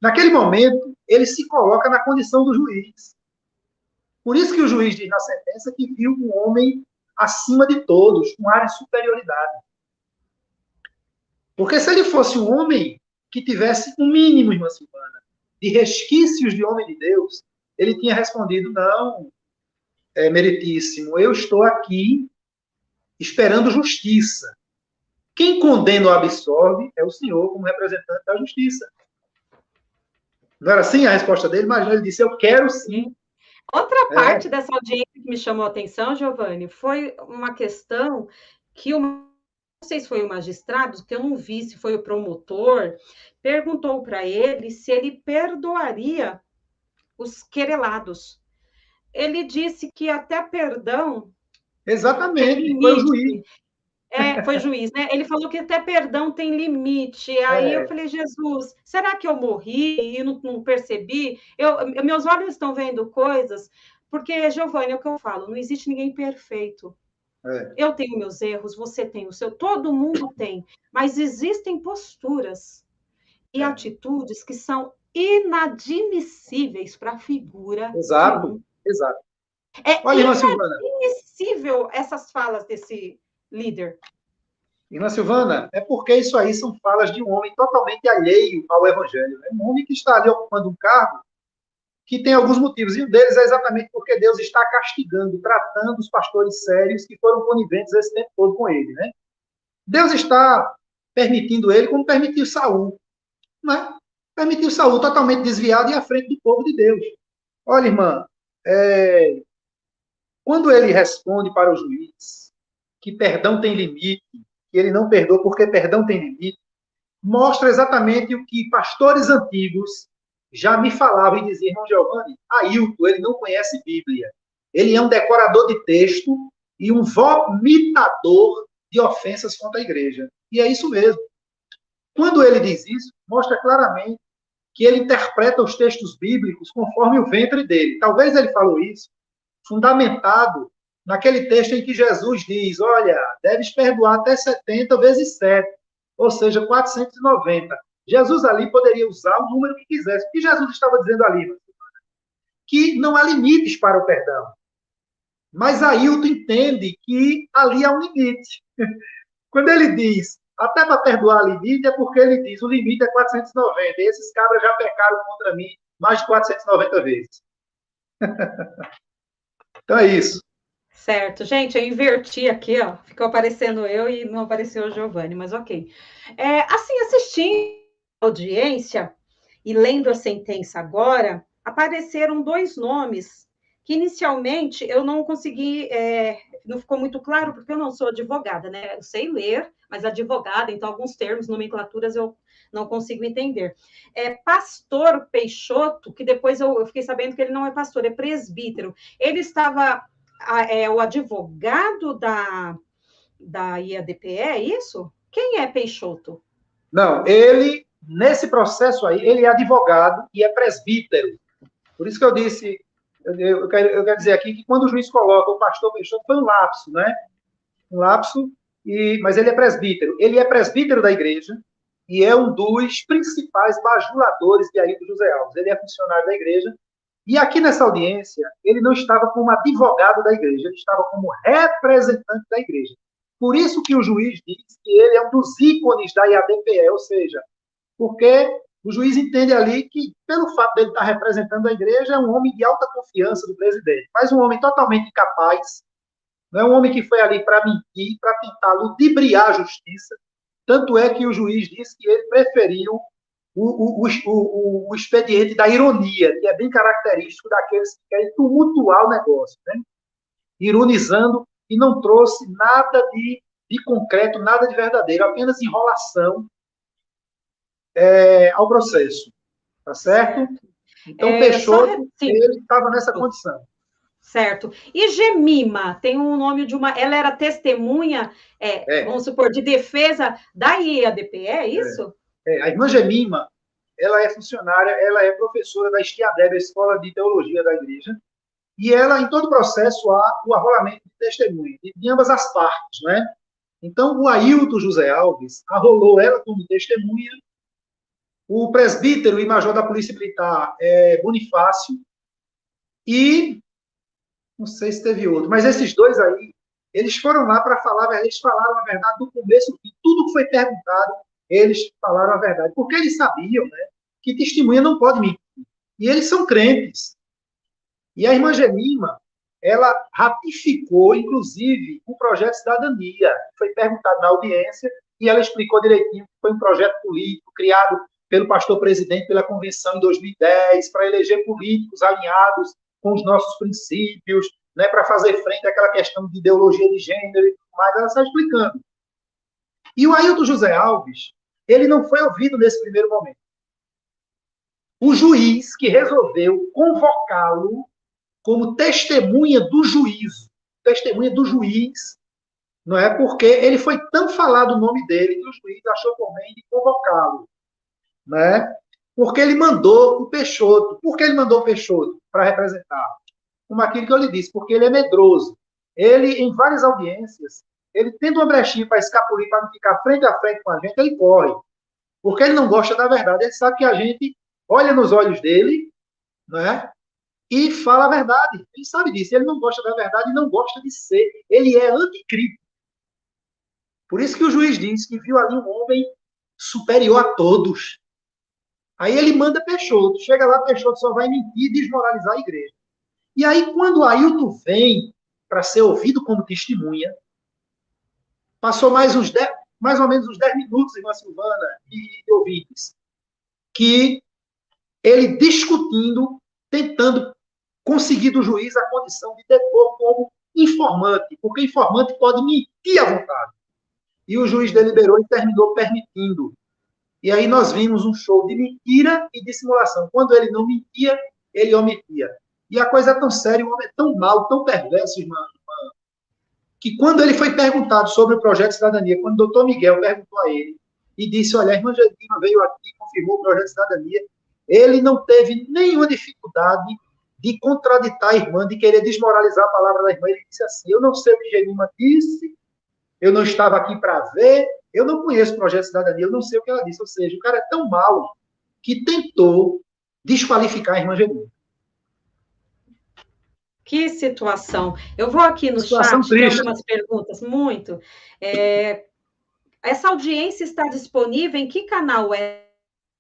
Naquele momento, ele se coloca na condição do juiz. Por isso que o juiz diz na sentença que viu um homem acima de todos, com ar de superioridade. Porque se ele fosse um homem que tivesse um mínimo, irmã Silvana, de resquícios de homem de Deus, ele tinha respondido: não, meritíssimo, eu estou aqui esperando justiça. Quem condena ou absorve é o senhor como representante da justiça. Não era assim a resposta dele? Mas ele disse: eu quero sim. Outra parte dessa audiência que me chamou a atenção, Giovanni, foi uma questão que não sei se foi o magistrado, que eu não vi, se foi o promotor, perguntou para ele se ele perdoaria os querelados. Ele disse que até perdão... Exatamente, foi o juiz. Foi juiz, né? Ele falou que até perdão tem limite. Aí eu falei: Jesus, será que eu morri e não percebi? Meus olhos estão vendo coisas, porque, Giovanni, é o que eu falo, não existe ninguém perfeito. Eu tenho meus erros, você tem o seu, todo mundo tem, mas existem posturas e atitudes que são inadmissíveis para a figura. Exato. Olha, inadmissível essas falas desse líder. Irmã Silvana, é porque isso aí são falas de um homem totalmente alheio ao evangelho. É um homem que está ali ocupando um cargo que tem alguns motivos, e um deles é exatamente porque Deus está castigando, tratando os pastores sérios que foram coniventes esse tempo todo com ele, né? Deus está permitindo ele como permitiu Saul, né? Permitiu Saul totalmente desviado e à frente do povo de Deus. Olha, irmã, quando ele responde para o juiz que perdão tem limite, que ele não perdoa porque perdão tem limite, mostra exatamente o que pastores antigos já me falavam e diziam: irmão Giovanni, Ailton, ele não conhece Bíblia. Ele é um decorador de texto e um vomitador de ofensas contra a igreja. E é isso mesmo. Quando ele diz isso, mostra claramente que ele interpreta os textos bíblicos conforme o ventre dele. Talvez ele falou isso fundamentado naquele texto em que Jesus diz, olha, deves perdoar até 70 vezes 7, ou seja, 490. Jesus ali poderia usar o número que quisesse. O que Jesus estava dizendo ali? Que não há limites para o perdão. Mas Ailton entende que ali há um limite. Quando ele diz, até para perdoar limite, é porque ele diz, o limite é 490. E esses cabras já pecaram contra mim mais de 490 vezes. Então é isso. Certo. Gente, eu inverti aqui, ó. Ficou aparecendo eu e não apareceu o Giovanni, mas ok. Assim, assistindo a audiência e lendo a sentença agora, apareceram dois nomes que inicialmente eu não consegui, não ficou muito claro, porque eu não sou advogada, né? Eu sei ler, mas advogada, então alguns termos, nomenclaturas eu não consigo entender. Pastor Peixoto, que depois eu fiquei sabendo que ele não é pastor, é presbítero. Ele estava, o advogado da IADPE, é isso? Quem é Peixoto? Não, ele, nesse processo aí, ele é advogado e é presbítero. Por isso que eu disse, eu quero dizer aqui que quando o juiz coloca o pastor Peixoto, foi um lapso, né? Um lapso, mas ele é presbítero. Ele é presbítero da igreja e é um dos principais bajuladores de Ailton José Alves. Ele é funcionário da igreja. E aqui nessa audiência, ele não estava como advogado da igreja, ele estava como representante da igreja. Por isso que o juiz diz que ele é um dos ícones da IADPE, ou seja, porque o juiz entende ali que, pelo fato dele estar representando a igreja, é um homem de alta confiança do presidente, mas um homem totalmente incapaz, não é um homem que foi ali para mentir, para tentar ludibriar a justiça. Tanto é que o juiz disse que ele preferiu o expediente da ironia, que é bem característico daqueles que querem tumultuar o negócio, né? Ironizando, e não trouxe nada de concreto, nada de verdadeiro, apenas enrolação ao processo. Tá certo? Então, Peixoto, ele estava nessa condição. Certo. E Gemima, tem um nome de uma... Ela era testemunha, vamos supor, de defesa da IADPE, é isso? A irmã Gemima, ela é funcionária, ela é professora da Estiadeb, a Escola de Teologia da Igreja, e ela, em todo o processo, há o arrolamento de testemunha, de ambas as partes, né? Então, o Ailton José Alves arrolou ela como testemunha, o presbítero e major da Polícia Militar, Bonifácio, e não sei se teve outro, mas esses dois aí, eles foram lá para falar, eles falaram a verdade do começo ao fim. Tudo que foi perguntado, eles falaram a verdade. Porque eles sabiam, né, que testemunha não pode mentir. E eles são crentes. E a irmã Gemima, ela ratificou, inclusive, o projeto de cidadania. Foi perguntado na audiência e ela explicou direitinho que foi um projeto político criado pelo pastor presidente pela convenção em 2010 para eleger políticos alinhados com os nossos princípios, né, para fazer frente àquela questão de ideologia de gênero e tudo mais. Ela está explicando. E o Ailton José Alves, ele não foi ouvido nesse primeiro momento. O juiz que resolveu convocá-lo como testemunha do juízo, testemunha do juiz, não é? Porque ele foi tão falado o nome dele que o juiz achou por bem de convocá-lo, né? Porque ele mandou o Peixoto. Por que ele mandou o Peixoto para representar? Como aquilo que eu lhe disse, porque ele é medroso. Ele, em várias audiências, ele tenta uma brechinha para escapulir, para não ficar frente a frente com a gente, ele corre. Porque ele não gosta da verdade. Ele sabe que a gente olha nos olhos dele, né? E fala a verdade. Ele sabe disso. Ele não gosta da verdade e não gosta de ser. Ele é anticristo. Por isso que o juiz diz que viu ali um homem superior a todos. Aí ele manda Peixoto. Chega lá, Peixoto só vai mentir e desmoralizar a igreja. E aí, quando o Ailton vem para ser ouvido como testemunha, passou mais ou menos uns 10 minutos, irmã Silvana e ouvintes, que ele discutindo, tentando conseguir do juiz a condição de depor como informante, porque informante pode mentir à vontade. E o juiz deliberou e terminou permitindo. E aí nós vimos um show de mentira e dissimulação. Quando ele não mentia, ele omitia. E a coisa é tão séria, o homem é tão mau, tão perverso, irmã, que quando ele foi perguntado sobre o projeto de cidadania, quando o doutor Miguel perguntou a ele, e disse, olha, a irmã Gedima veio aqui e confirmou o projeto de cidadania, ele não teve nenhuma dificuldade de contraditar a irmã, de querer desmoralizar a palavra da irmã. Ele disse assim, eu não sei o que Gedima disse, eu não estava aqui para ver, eu não conheço o projeto de cidadania, eu não sei o que ela disse. Ou seja, o cara é tão mau que tentou desqualificar a irmã Gedima. Que situação. Eu vou aqui no Situação chat, tem triste. algumas perguntas, muito. Essa audiência está disponível em que canal é?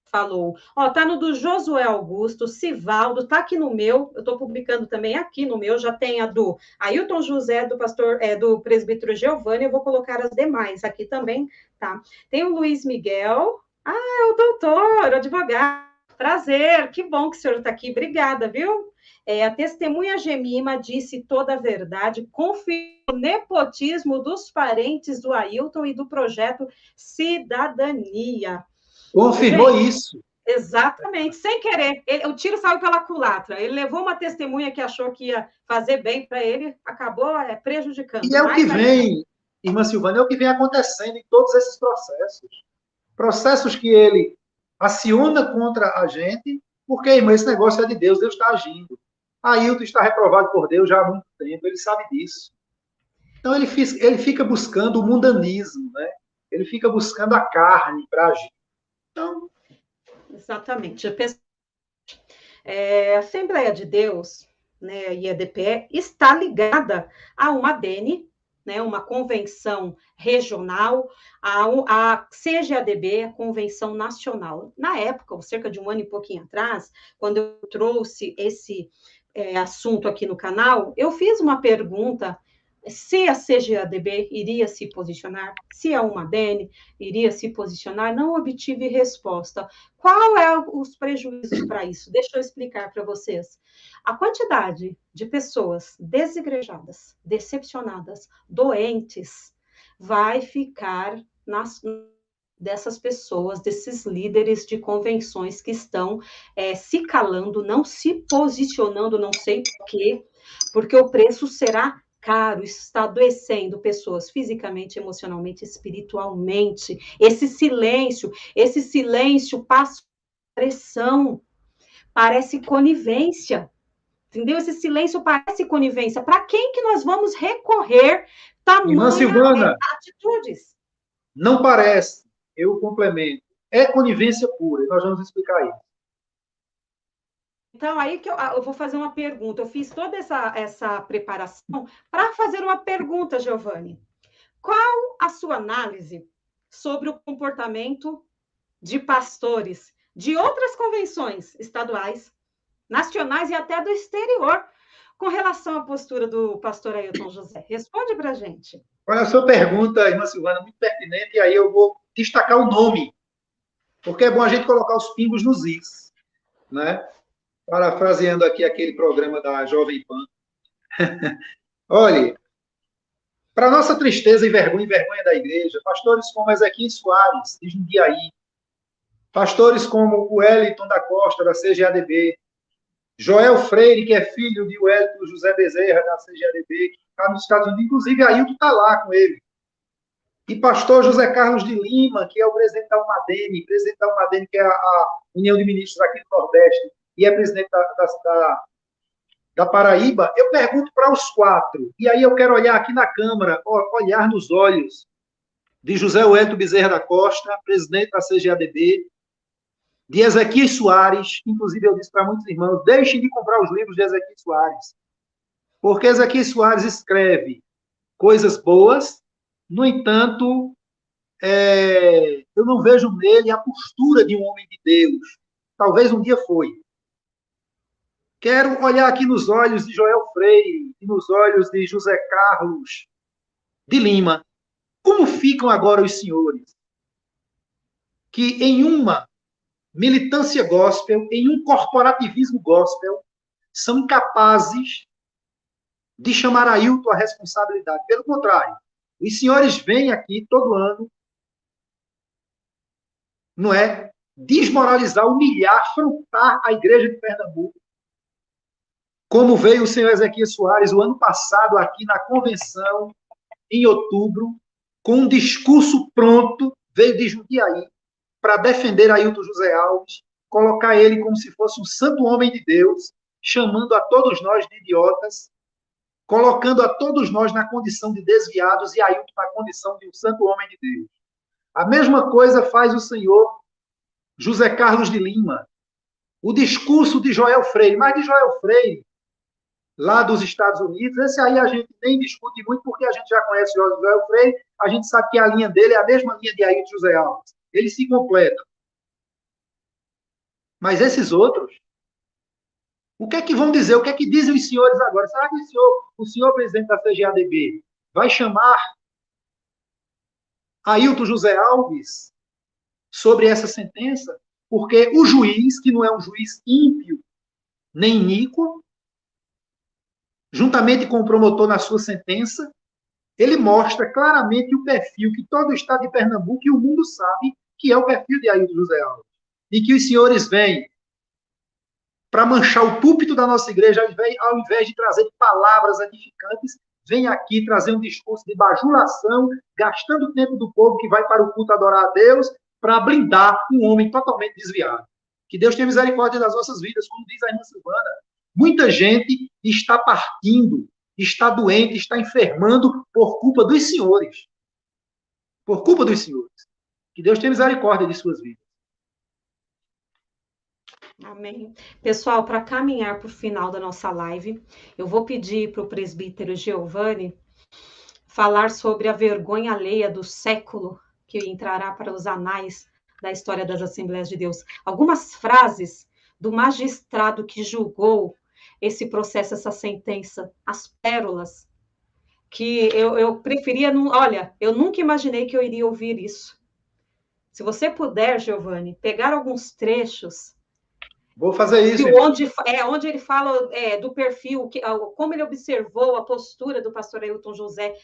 Falou. Ó, tá no do Josué Augusto, Sivaldo, tá aqui no meu, eu estou publicando também aqui no meu, já tem a do Ailton José, do pastor, do presbítero Giovanni, eu vou colocar as demais aqui também, tá? Tem o Luiz Miguel, é o doutor, o advogado, prazer, que bom que o senhor está aqui, obrigada, viu? A testemunha Gemima disse toda a verdade, confirmou o nepotismo dos parentes do Ailton e do projeto Cidadania. Confirmou isso. Exatamente, sem querer. O tiro saiu pela culatra. Ele levou uma testemunha que achou que ia fazer bem para ele, acabou prejudicando. E é o que vem, irmã Silvana, é o que vem acontecendo em todos esses processos. Processos que ele aciona contra a gente, porque, irmã, esse negócio é de Deus, Deus está agindo. Ailton está reprovado por Deus já há muito tempo, ele sabe disso. Então, ele fica buscando o mundanismo, né? Ele fica buscando a carne para agir. Então... Exatamente. A Assembleia de Deus, né, a IADPE, está ligada a uma ADN, né, uma convenção regional, a CGADB, a Convenção Nacional. Na época, cerca de um ano e pouquinho atrás, quando eu trouxe esse assunto aqui no canal, eu fiz uma pergunta se a CGADB iria se posicionar, se a UMADN iria se posicionar, não obtive resposta. Qual é os prejuízos para isso? Deixa eu explicar para vocês. A quantidade de pessoas desigrejadas, decepcionadas, doentes, vai ficar dessas pessoas, desses líderes de convenções que estão se calando, não se posicionando, não sei por quê, porque o preço será caro, isso está adoecendo pessoas fisicamente, emocionalmente, espiritualmente. Esse silêncio passa pressão, parece conivência, entendeu? Esse silêncio parece conivência. Para quem que nós vamos recorrer Irmã tamanha Silvana, atitudes? não parece, eu complemento, é conivência pura, e nós vamos explicar isso. Então, aí que eu vou fazer uma pergunta. Eu fiz toda essa preparação para fazer uma pergunta, Giovanni. Qual a sua análise sobre o comportamento de pastores de outras convenções estaduais, nacionais e até do exterior, com relação à postura do pastor Ailton José? Responde para a gente. Olha, a sua pergunta, irmã Silvana, muito pertinente, e aí eu vou destacar o nome, porque é bom a gente colocar os pingos nos is, né? Parafraseando aqui aquele programa da Jovem Pan. Olha, para nossa tristeza e vergonha da igreja, pastores como Ezequiel Soares, de Jundiaí, pastores como o Wellington da Costa, da CGADB, Joel Freire, que é filho de Wellington José Bezerra, da CGADB, que está nos Estados Unidos, inclusive Ailton está lá com ele. E pastor José Carlos de Lima, que é o presidente da UMADN, que é a União de Ministros aqui do Nordeste, e é presidente da Paraíba, eu pergunto para os quatro, e aí eu quero olhar aqui na Câmara, olhar nos olhos de José Wellington Bezerra da Costa, presidente da CGADB, de Ezequiel Soares, inclusive eu disse para muitos irmãos, deixem de comprar os livros de Ezequiel Soares, porque Ezequiel Soares escreve coisas boas, no entanto, eu não vejo nele a postura de um homem de Deus. Talvez um dia foi. Quero olhar aqui nos olhos de Joel Freire e nos olhos de José Carlos de Lima. Como ficam agora os senhores que em uma militância gospel, em um corporativismo gospel, são capazes de chamar Ailton à responsabilidade? Pelo contrário, os senhores vêm aqui todo ano, não é? Desmoralizar, humilhar, afrontar a igreja de Pernambuco como veio o senhor Ezequias Soares o ano passado aqui na convenção, em outubro, com um discurso pronto, veio de Jundiaí, para defender Ailton José Alves, colocar ele como se fosse um santo homem de Deus, chamando a todos nós de idiotas, colocando a todos nós na condição de desviados e Ailton na condição de um santo homem de Deus. A mesma coisa faz o senhor José Carlos de Lima. O discurso de Joel Freire, mas de Joel Freire, lá dos Estados Unidos, esse aí a gente nem discute muito, porque a gente já conhece Joel Freire, a gente sabe que a linha dele é a mesma linha de Ailton José Alves. Eles se completam. Mas esses outros, o que é que vão dizer? O que é que dizem os senhores agora? Será que o senhor presidente da CGADB vai chamar Ailton José Alves sobre essa sentença? Porque o juiz, que não é um juiz ímpio nem iníquo, juntamente com o promotor na sua sentença, ele mostra claramente o perfil que todo o estado de Pernambuco e o mundo sabe que é o perfil de Ailton José Alves. E que os senhores vêm para manchar o púlpito da nossa igreja, ao invés de trazer palavras edificantes, vem aqui trazer um discurso de bajulação, gastando o tempo do povo que vai para o culto adorar a Deus, para blindar um homem totalmente desviado. Que Deus tenha misericórdia das nossas vidas, como diz a irmã Silvana. Muita gente está partindo, está doente, está enfermando por culpa dos senhores. Por culpa dos senhores. Que Deus tenha misericórdia de suas vidas. Amém. Pessoal, para caminhar para o final da nossa live, eu vou pedir para o presbítero Giovanni falar sobre a vergonha alheia do século que entrará para os anais da história das Assembleias de Deus. Algumas frases do magistrado que julgou esse processo, essa sentença, as pérolas, que eu preferia... Olha, eu nunca imaginei que eu iria ouvir isso. Se você puder, Giovanni, pegar alguns trechos... Vou fazer isso. Onde ele fala do perfil, como ele observou a postura do pastor Ailton José,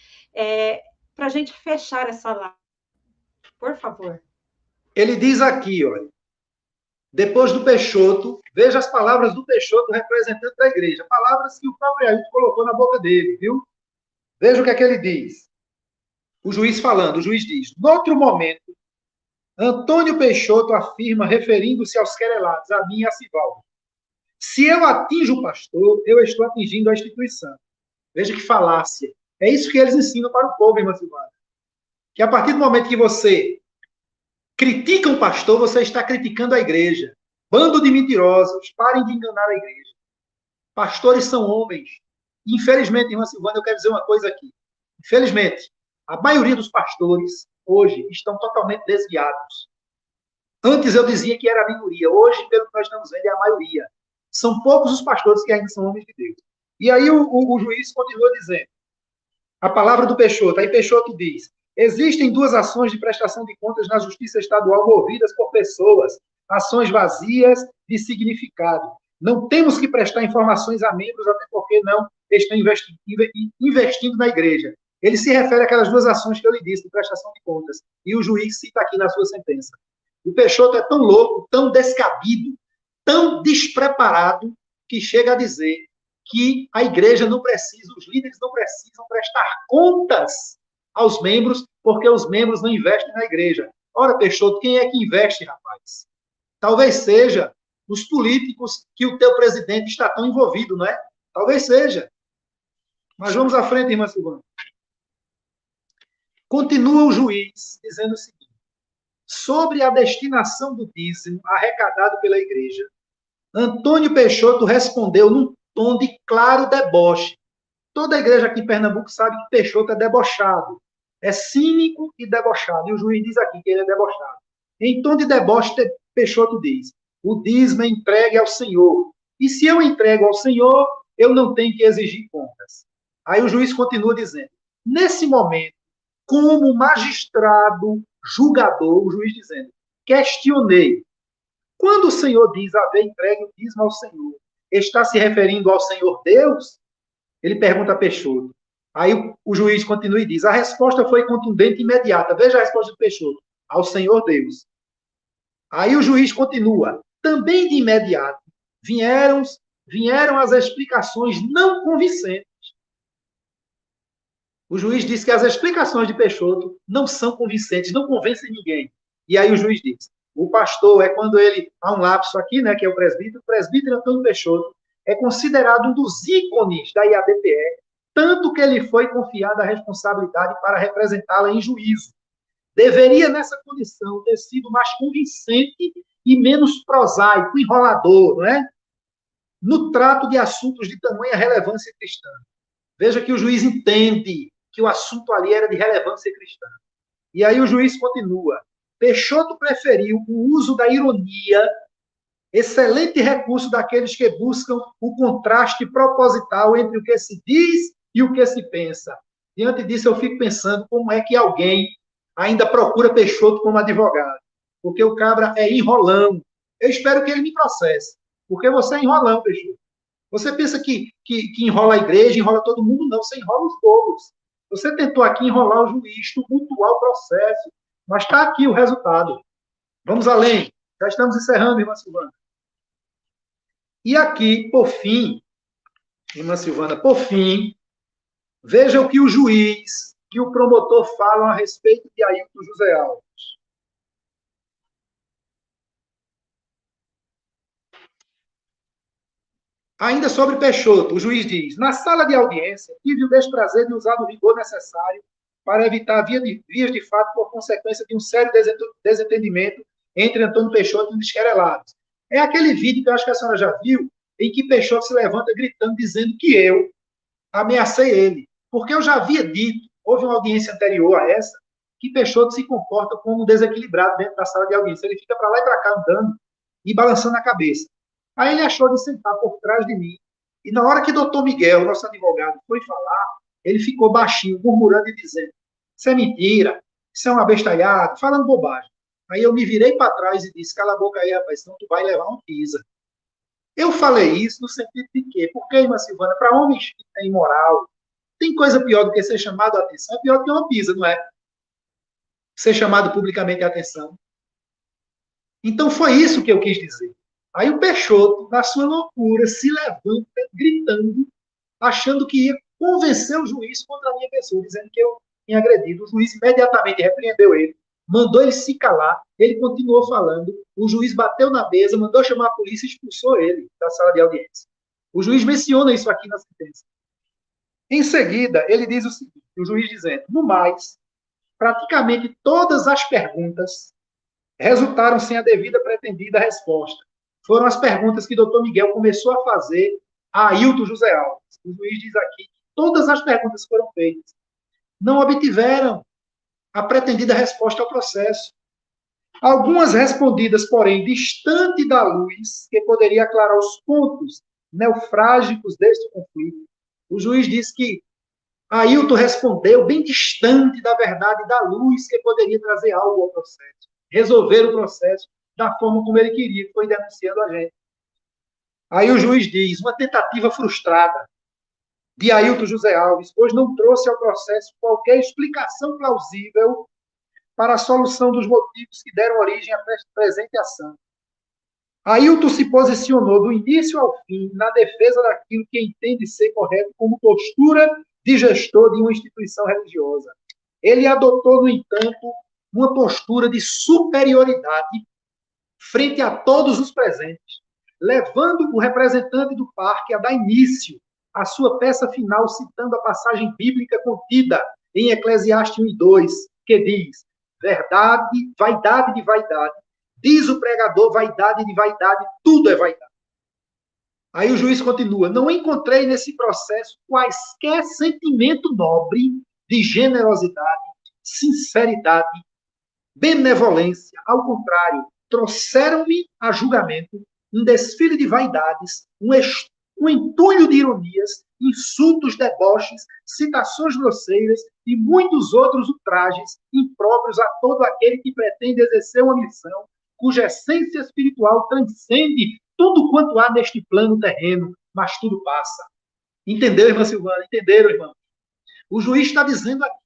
para a gente fechar essa live. Por favor. Ele diz aqui, olha, depois do Peixoto, veja as palavras do Peixoto, representante da igreja, palavras que o próprio Ailton colocou na boca dele, viu? Veja o que é que ele diz. O juiz falando, o juiz diz, noutro momento, Antônio Peixoto afirma, referindo-se aos querelados, a mim e a Sivaldo. Se eu atinjo o pastor, eu estou atingindo a instituição. Veja que falácia. É isso que eles ensinam para o povo, irmã Silvana. Que a partir do momento que você critica um pastor, você está criticando a igreja. Bando de mentirosos, parem de enganar a igreja. Pastores são homens. Infelizmente, irmã Silvana, eu quero dizer uma coisa aqui. Infelizmente, a maioria dos pastores hoje estão totalmente desviados. Antes eu dizia que era a minoria. Hoje, pelo que nós estamos vendo, é a maioria. São poucos os pastores que ainda são homens de Deus. E aí o juiz continua dizendo, a palavra do Peixoto, aí Peixoto diz, existem duas ações de prestação de contas na Justiça Estadual movidas por pessoas, ações vazias de significado. Não temos que prestar informações a membros, até porque não estão investindo na igreja. Ele se refere àquelas duas ações que eu lhe disse, de prestação de contas. E o juiz cita aqui na sua sentença. O Peixoto é tão louco, tão descabido, tão despreparado, que chega a dizer que a igreja não precisa, os líderes não precisam prestar contas aos membros, porque os membros não investem na igreja. Ora, Peixoto, quem é que investe, rapaz? Talvez seja os políticos que o teu presidente está tão envolvido, não é? Talvez seja. Mas vamos à frente, irmã Silvana. Continua o juiz dizendo o seguinte, sobre a destinação do dízimo arrecadado pela igreja, Antônio Peixoto respondeu num tom de claro deboche. Toda a igreja aqui em Pernambuco sabe que Peixoto é debochado, é cínico e debochado, e o juiz diz aqui que ele é debochado. Em tom de deboche, Peixoto diz, o dízimo é entregue ao Senhor, e se eu entrego ao Senhor, eu não tenho que exigir contas. Aí o juiz continua dizendo, nesse momento, como magistrado, julgador, o juiz dizendo, questionei, quando o Senhor diz haver entregue o dízimo ao Senhor, está se referindo ao Senhor Deus? Ele pergunta a Peixoto. Aí o juiz continua e diz, a resposta foi contundente e imediata. Veja a resposta do Peixoto, ao Senhor Deus. Aí o juiz continua, também de imediato vieram as explicações não convincentes. O juiz disse que as explicações de Peixoto não são convincentes, não convencem ninguém. E aí o juiz diz, o pastor é quando ele, há um lapso aqui, né, que é o presbítero Antônio Peixoto, é considerado um dos ícones da IABPE, tanto que ele foi confiado a responsabilidade para representá-la em juízo. Deveria, nessa condição, ter sido mais convincente e menos prosaico, enrolador, não é? No trato de assuntos de tamanha relevância cristã. Veja que o juiz entende que o assunto ali era de relevância cristã. E aí o juiz continua. Peixoto preferiu o uso da ironia, excelente recurso daqueles que buscam o contraste proposital entre o que se diz e o que se pensa. Diante disso, eu fico pensando como é que alguém ainda procura Peixoto como advogado. Porque o cabra é enrolão. Eu espero que ele me processe. Porque você é enrolão, Peixoto. Você pensa que enrola a igreja, enrola todo mundo? Não, você enrola os povos. Você tentou aqui enrolar o juiz, tumultuar o processo, mas está aqui o resultado. Vamos além. Já estamos encerrando, irmã Silvana. E aqui, por fim, irmã Silvana, por fim, veja o que o juiz e o promotor falam a respeito de Ailton José Alves. Ainda sobre Peixoto, o juiz diz, na sala de audiência, tive o desprazer de usar o rigor necessário para evitar vias de fato por consequência de um sério desentendimento entre Antônio Peixoto e os querelados. É aquele vídeo que eu acho que a senhora já viu, em que Peixoto se levanta gritando, dizendo que eu ameacei ele. Porque eu já havia dito, houve uma audiência anterior a essa, que Peixoto se comporta como um desequilibrado dentro da sala de audiência. Ele fica para lá e para cá andando e balançando a cabeça. Aí ele achou de sentar por trás de mim. E na hora que doutor Miguel, nosso advogado, foi falar, ele ficou baixinho, murmurando e dizendo, isso é mentira, isso é um abestalhado, falando bobagem. Aí eu me virei para trás e disse, cala a boca aí, rapaz, senão tu vai levar um pisa. Eu falei isso no sentido de quê? Porque, irmã Silvana, para homens que têm moral, tem coisa pior do que ser chamado a atenção, é pior do que uma pisa, não é? Ser chamado publicamente a atenção. Então foi isso que eu quis dizer. Aí o Peixoto, na sua loucura, se levanta, gritando, achando que ia convencer o juiz contra a minha pessoa, dizendo que eu tinha agredido. O juiz imediatamente repreendeu ele, mandou ele se calar, ele continuou falando, o juiz bateu na mesa, mandou chamar a polícia e expulsou ele da sala de audiência. O juiz menciona isso aqui na sentença. Em seguida, ele diz o seguinte, o juiz dizendo, no mais, praticamente todas as perguntas resultaram sem a devida pretendida resposta. Foram as perguntas que o doutor Miguel começou a fazer a Ailton José Alves. O juiz diz aqui que todas as perguntas que foram feitas não obtiveram a pretendida resposta ao processo. Algumas respondidas, porém, distante da luz, que poderia aclarar os pontos neofrágicos deste conflito. O juiz diz que Ailton respondeu bem distante da verdade, da luz, que poderia trazer algo ao processo, resolver o processo da forma como ele queria, que foi denunciando a gente. Aí o juiz diz, uma tentativa frustrada de Ailton José Alves, pois não trouxe ao processo qualquer explicação plausível para a solução dos motivos que deram origem à presente ação. Ailton se posicionou do início ao fim na defesa daquilo que entende ser correto como postura de gestor de uma instituição religiosa. Ele adotou, no entanto, uma postura de superioridade frente a todos os presentes, levando o representante do parque a dar início à sua peça final, citando a passagem bíblica contida em Eclesiastes 1:2, que diz, verdade, vaidade de vaidade, diz o pregador, vaidade de vaidade, tudo é vaidade. Aí o juiz continua, não encontrei nesse processo quaisquer sentimento nobre de generosidade, sinceridade, benevolência, ao contrário, trouxeram-me a julgamento um desfile de vaidades, um entulho de ironias, insultos, deboches, citações grosseiras e muitos outros ultrajes impróprios a todo aquele que pretende exercer uma missão cuja essência espiritual transcende tudo quanto há neste plano terreno, mas tudo passa. Entendeu, irmã Silvana? Entenderam, irmão? O juiz está dizendo aqui,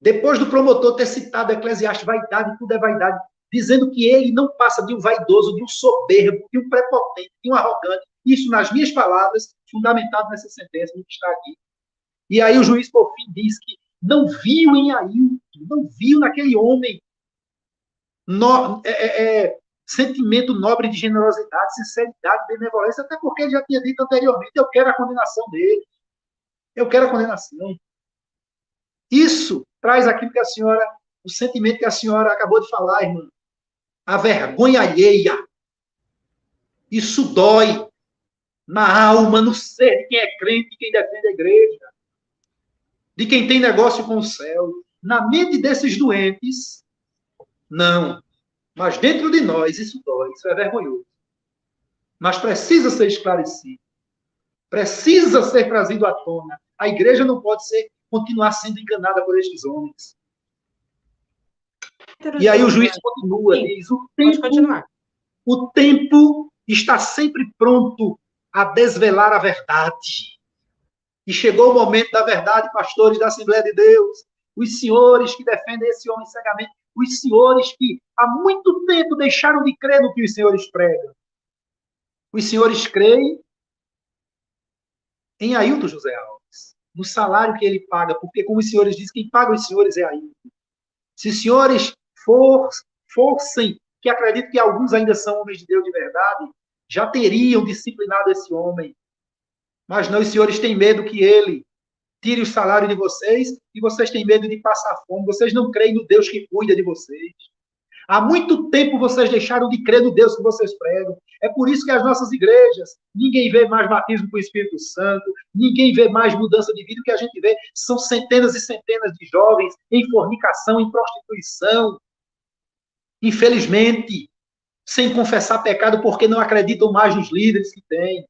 depois do promotor ter citado Eclesiastes, vaidade, tudo é vaidade, dizendo que ele não passa de um vaidoso, de um soberbo, de um prepotente, de um arrogante, isso nas minhas palavras, fundamentado nessa sentença que está aqui. E aí o juiz, por fim, diz que não viu em Ailton, não viu naquele homem sentimento nobre de generosidade, sinceridade, benevolência, até porque ele já tinha dito anteriormente, eu quero a condenação dele. Eu quero a condenação. Isso traz aquilo que a senhora, o sentimento que a senhora acabou de falar, irmã. A vergonha alheia. Isso dói na alma, no ser de quem é crente, de quem defende a igreja, de quem tem negócio com o céu. Na mente desses doentes, não. Mas dentro de nós, isso dói, isso é vergonhoso. Mas precisa ser esclarecido. Precisa ser trazido à tona. A igreja não pode continuar sendo enganada por estes homens. E aí o juiz continua, diz, o tempo está sempre pronto a desvelar a verdade. E chegou o momento da verdade, pastores da Assembleia de Deus, os senhores que defendem esse homem cegamente, os senhores que há muito tempo deixaram de crer no que os senhores pregam. Os senhores creem em Ailton José Alves, no salário que ele paga, porque, como os senhores dizem, quem paga os senhores é Ailton. Se os senhores fossem, que acredito que alguns ainda são homens de Deus de verdade, já teriam disciplinado esse homem. Mas não, os senhores têm medo que ele tire o salário de vocês e vocês têm medo de passar fome. Vocês não creem no Deus que cuida de vocês. Há muito tempo vocês deixaram de crer no Deus que vocês pregam. É por isso que as nossas igrejas, ninguém vê mais batismo com o Espírito Santo, ninguém vê mais mudança de vida. O que a gente vê são centenas e centenas de jovens em fornicação, em prostituição. Infelizmente, sem confessar pecado porque não acreditam mais nos líderes que têm,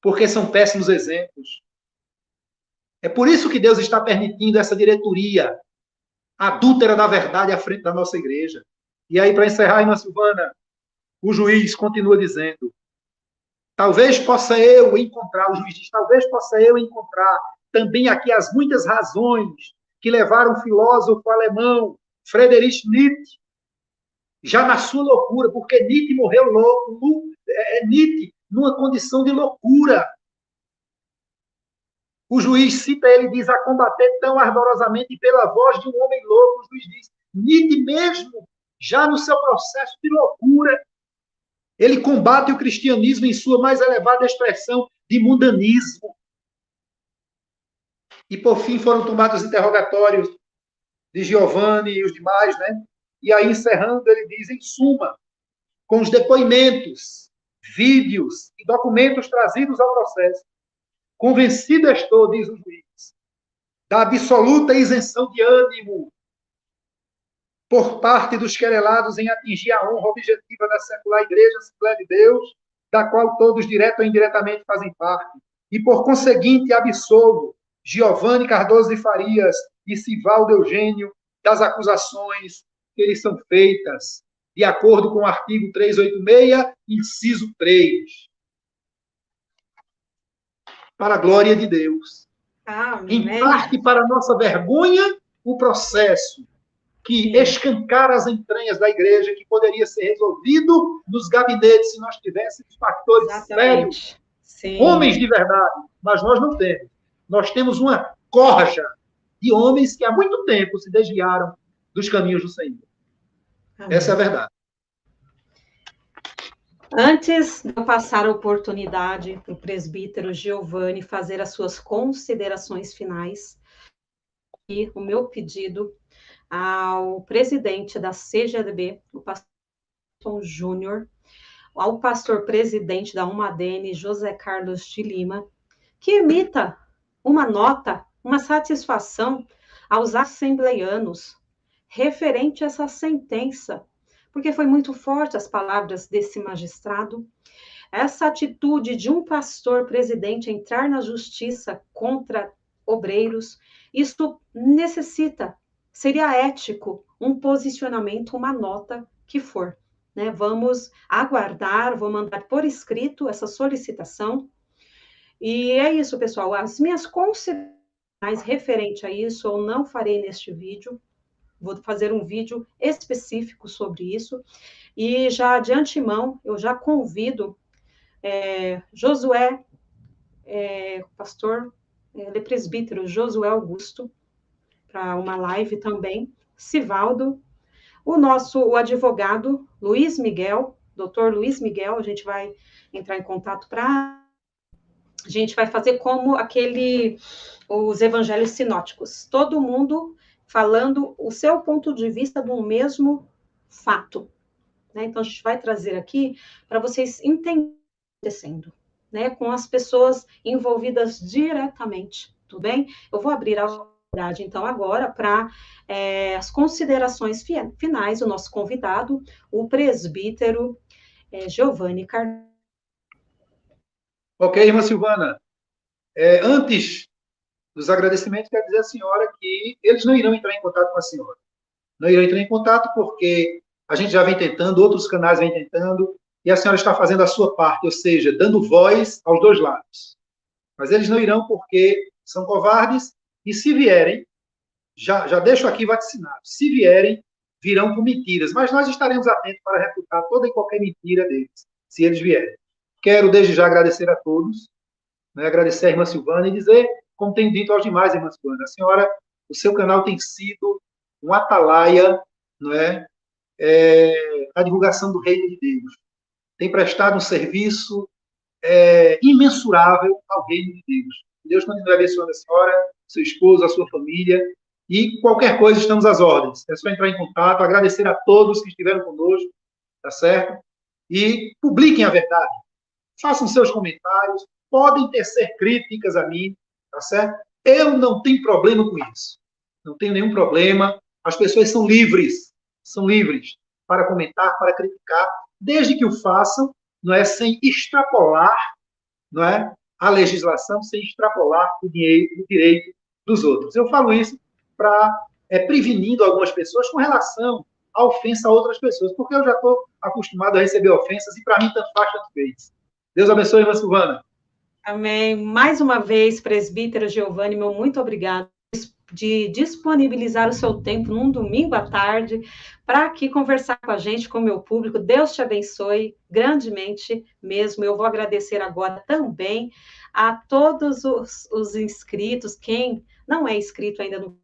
porque são péssimos exemplos. É por isso que Deus está permitindo essa diretoria adúltera da verdade à frente da nossa igreja. E aí, para encerrar, irmã Silvana, o juiz continua dizendo, talvez possa eu encontrar, o juiz diz, talvez possa eu encontrar também aqui as muitas razões que levaram o filósofo alemão Friedrich Nietzsche, já na sua loucura, porque Nietzsche morreu louco, Nietzsche numa condição de loucura. O juiz cita ele, diz, a combater tão ardorosamente pela voz de um homem louco. O juiz diz, Nietzsche mesmo, já no seu processo de loucura, ele combate o cristianismo em sua mais elevada expressão de mundanismo. E, por fim, foram tomados os interrogatórios de Giovanni e os demais, né? E aí, encerrando, ele diz, em suma, com os depoimentos, vídeos e documentos trazidos ao processo, convencido estou, diz o juiz, da absoluta isenção de ânimo por parte dos querelados em atingir a honra objetiva da secular Igreja Assembleia de Deus, da qual todos, direto ou indiretamente, fazem parte. E, por conseguinte, absolvo Giovanni Cardoso de Farias e Sivaldo Eugênio das acusações que lhes são feitas, de acordo com o artigo 386, inciso 3. Para a glória de Deus. Amém. Em parte, para a nossa vergonha, o processo que escancara as entranhas da igreja, que poderia ser resolvido nos gabinetes se nós tivéssemos pastores sérios, homens de verdade, mas nós não temos. Nós temos uma corja de homens que há muito tempo se desviaram dos caminhos do Senhor. Amém. Essa é a verdade. Antes de eu passar a oportunidade para o presbítero Giovanni fazer as suas considerações finais, e o meu pedido ao presidente da CGLB, o pastor Júnior, ao pastor presidente da UMADN, José Carlos de Lima, que emita uma nota, uma satisfação aos assembleianos referente a essa sentença, porque foi muito forte as palavras desse magistrado. Essa atitude de um pastor presidente entrar na justiça contra obreiros, isso necessita, seria ético, um posicionamento, uma nota que for. Né? Vamos aguardar, vou mandar por escrito essa solicitação. E é isso, pessoal. As minhas considerações referente a isso eu não farei neste vídeo. Vou fazer um vídeo específico sobre isso. E já de antemão, eu já convido Josué, pastor, ele é presbítero, Josué Augusto, para uma live também. Sivaldo, o advogado Luiz Miguel, doutor Luiz Miguel, a gente vai entrar em contato a gente vai fazer como os evangelhos sinóticos, todo mundo falando o seu ponto de vista do mesmo fato, né? Então, a gente vai trazer aqui para vocês entenderem o que está acontecendo, né? Com as pessoas envolvidas diretamente, tudo bem? Eu vou abrir a oportunidade, então, agora para as considerações finais do nosso convidado, o presbítero Giovanni Cardoso. Ok, irmã Silvana. Antes dos agradecimentos, quero dizer à senhora que eles não irão entrar em contato com a senhora. Não irão entrar em contato porque a gente já vem tentando, outros canais vêm tentando, e a senhora está fazendo a sua parte, ou seja, dando voz aos dois lados. Mas eles não irão porque são covardes, e se vierem, já deixo aqui vaticinado, se vierem, virão com mentiras, mas nós estaremos atentos para refutar toda e qualquer mentira deles, se eles vierem. Quero desde já agradecer a todos, né, agradecer à irmã Silvana e dizer, como tenho dito aos demais, irmã Silvana, a senhora, o seu canal tem sido um atalaia, não é, a divulgação do reino de Deus. Tem prestado um serviço imensurável ao reino de Deus. Deus continue abençoando a senhora, seu esposo, a sua família, e qualquer coisa estamos às ordens. É só entrar em contato, agradecer a todos que estiveram conosco, tá certo? E publiquem a verdade. Façam seus comentários, podem tecer críticas a mim, tá certo? Eu não tenho problema com isso. Não tenho nenhum problema. As pessoas são livres para comentar, para criticar, desde que o façam, não é, sem extrapolar, não é, a legislação, sem extrapolar o direito dos outros. Eu falo isso para prevenindo algumas pessoas com relação à ofensa a outras pessoas, porque eu já estou acostumado a receber ofensas e para mim tanto faz, tanto fez. Deus abençoe, irmã Silvana. Amém. Mais uma vez, presbítero Giovanni, meu muito obrigado de disponibilizar o seu tempo num domingo à tarde para aqui conversar com a gente, com o meu público. Deus te abençoe grandemente mesmo. Eu vou agradecer agora também a todos os inscritos, quem não é inscrito ainda no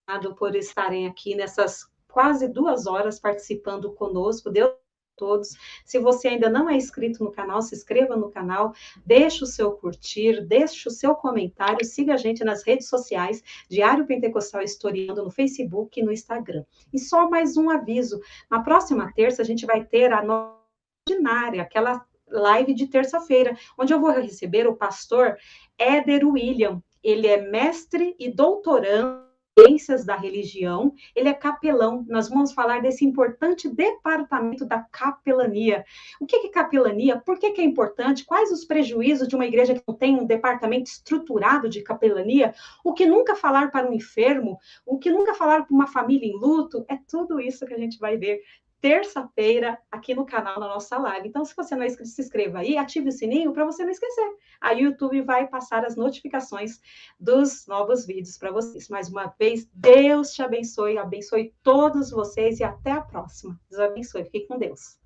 canal, por estarem aqui nessas quase 2 horas participando conosco. Deus todos. Se você ainda não é inscrito no canal, se inscreva no canal, deixe o seu curtir, deixe o seu comentário, siga a gente nas redes sociais, Diário Pentecostal Historiando, no Facebook e no Instagram. E só mais um aviso, na próxima terça a gente vai ter a nossa ordinária, aquela live de terça-feira, onde eu vou receber o pastor Éder William. Ele é mestre e doutorando ciências da religião, ele é capelão. Nós vamos falar desse importante departamento da capelania. O que é capelania? Por que é importante? Quais os prejuízos de uma igreja que não tem um departamento estruturado de capelania? O que nunca falar para um enfermo? O que nunca falar para uma família em luto? É tudo isso que a gente vai ver terça-feira aqui no canal, na nossa live. Então, se você não é inscrito, se inscreva aí, ative o sininho para você não esquecer. Aí o YouTube vai passar as notificações dos novos vídeos para vocês. Mais uma vez, Deus te abençoe todos vocês e até a próxima. Deus abençoe. Fique com Deus.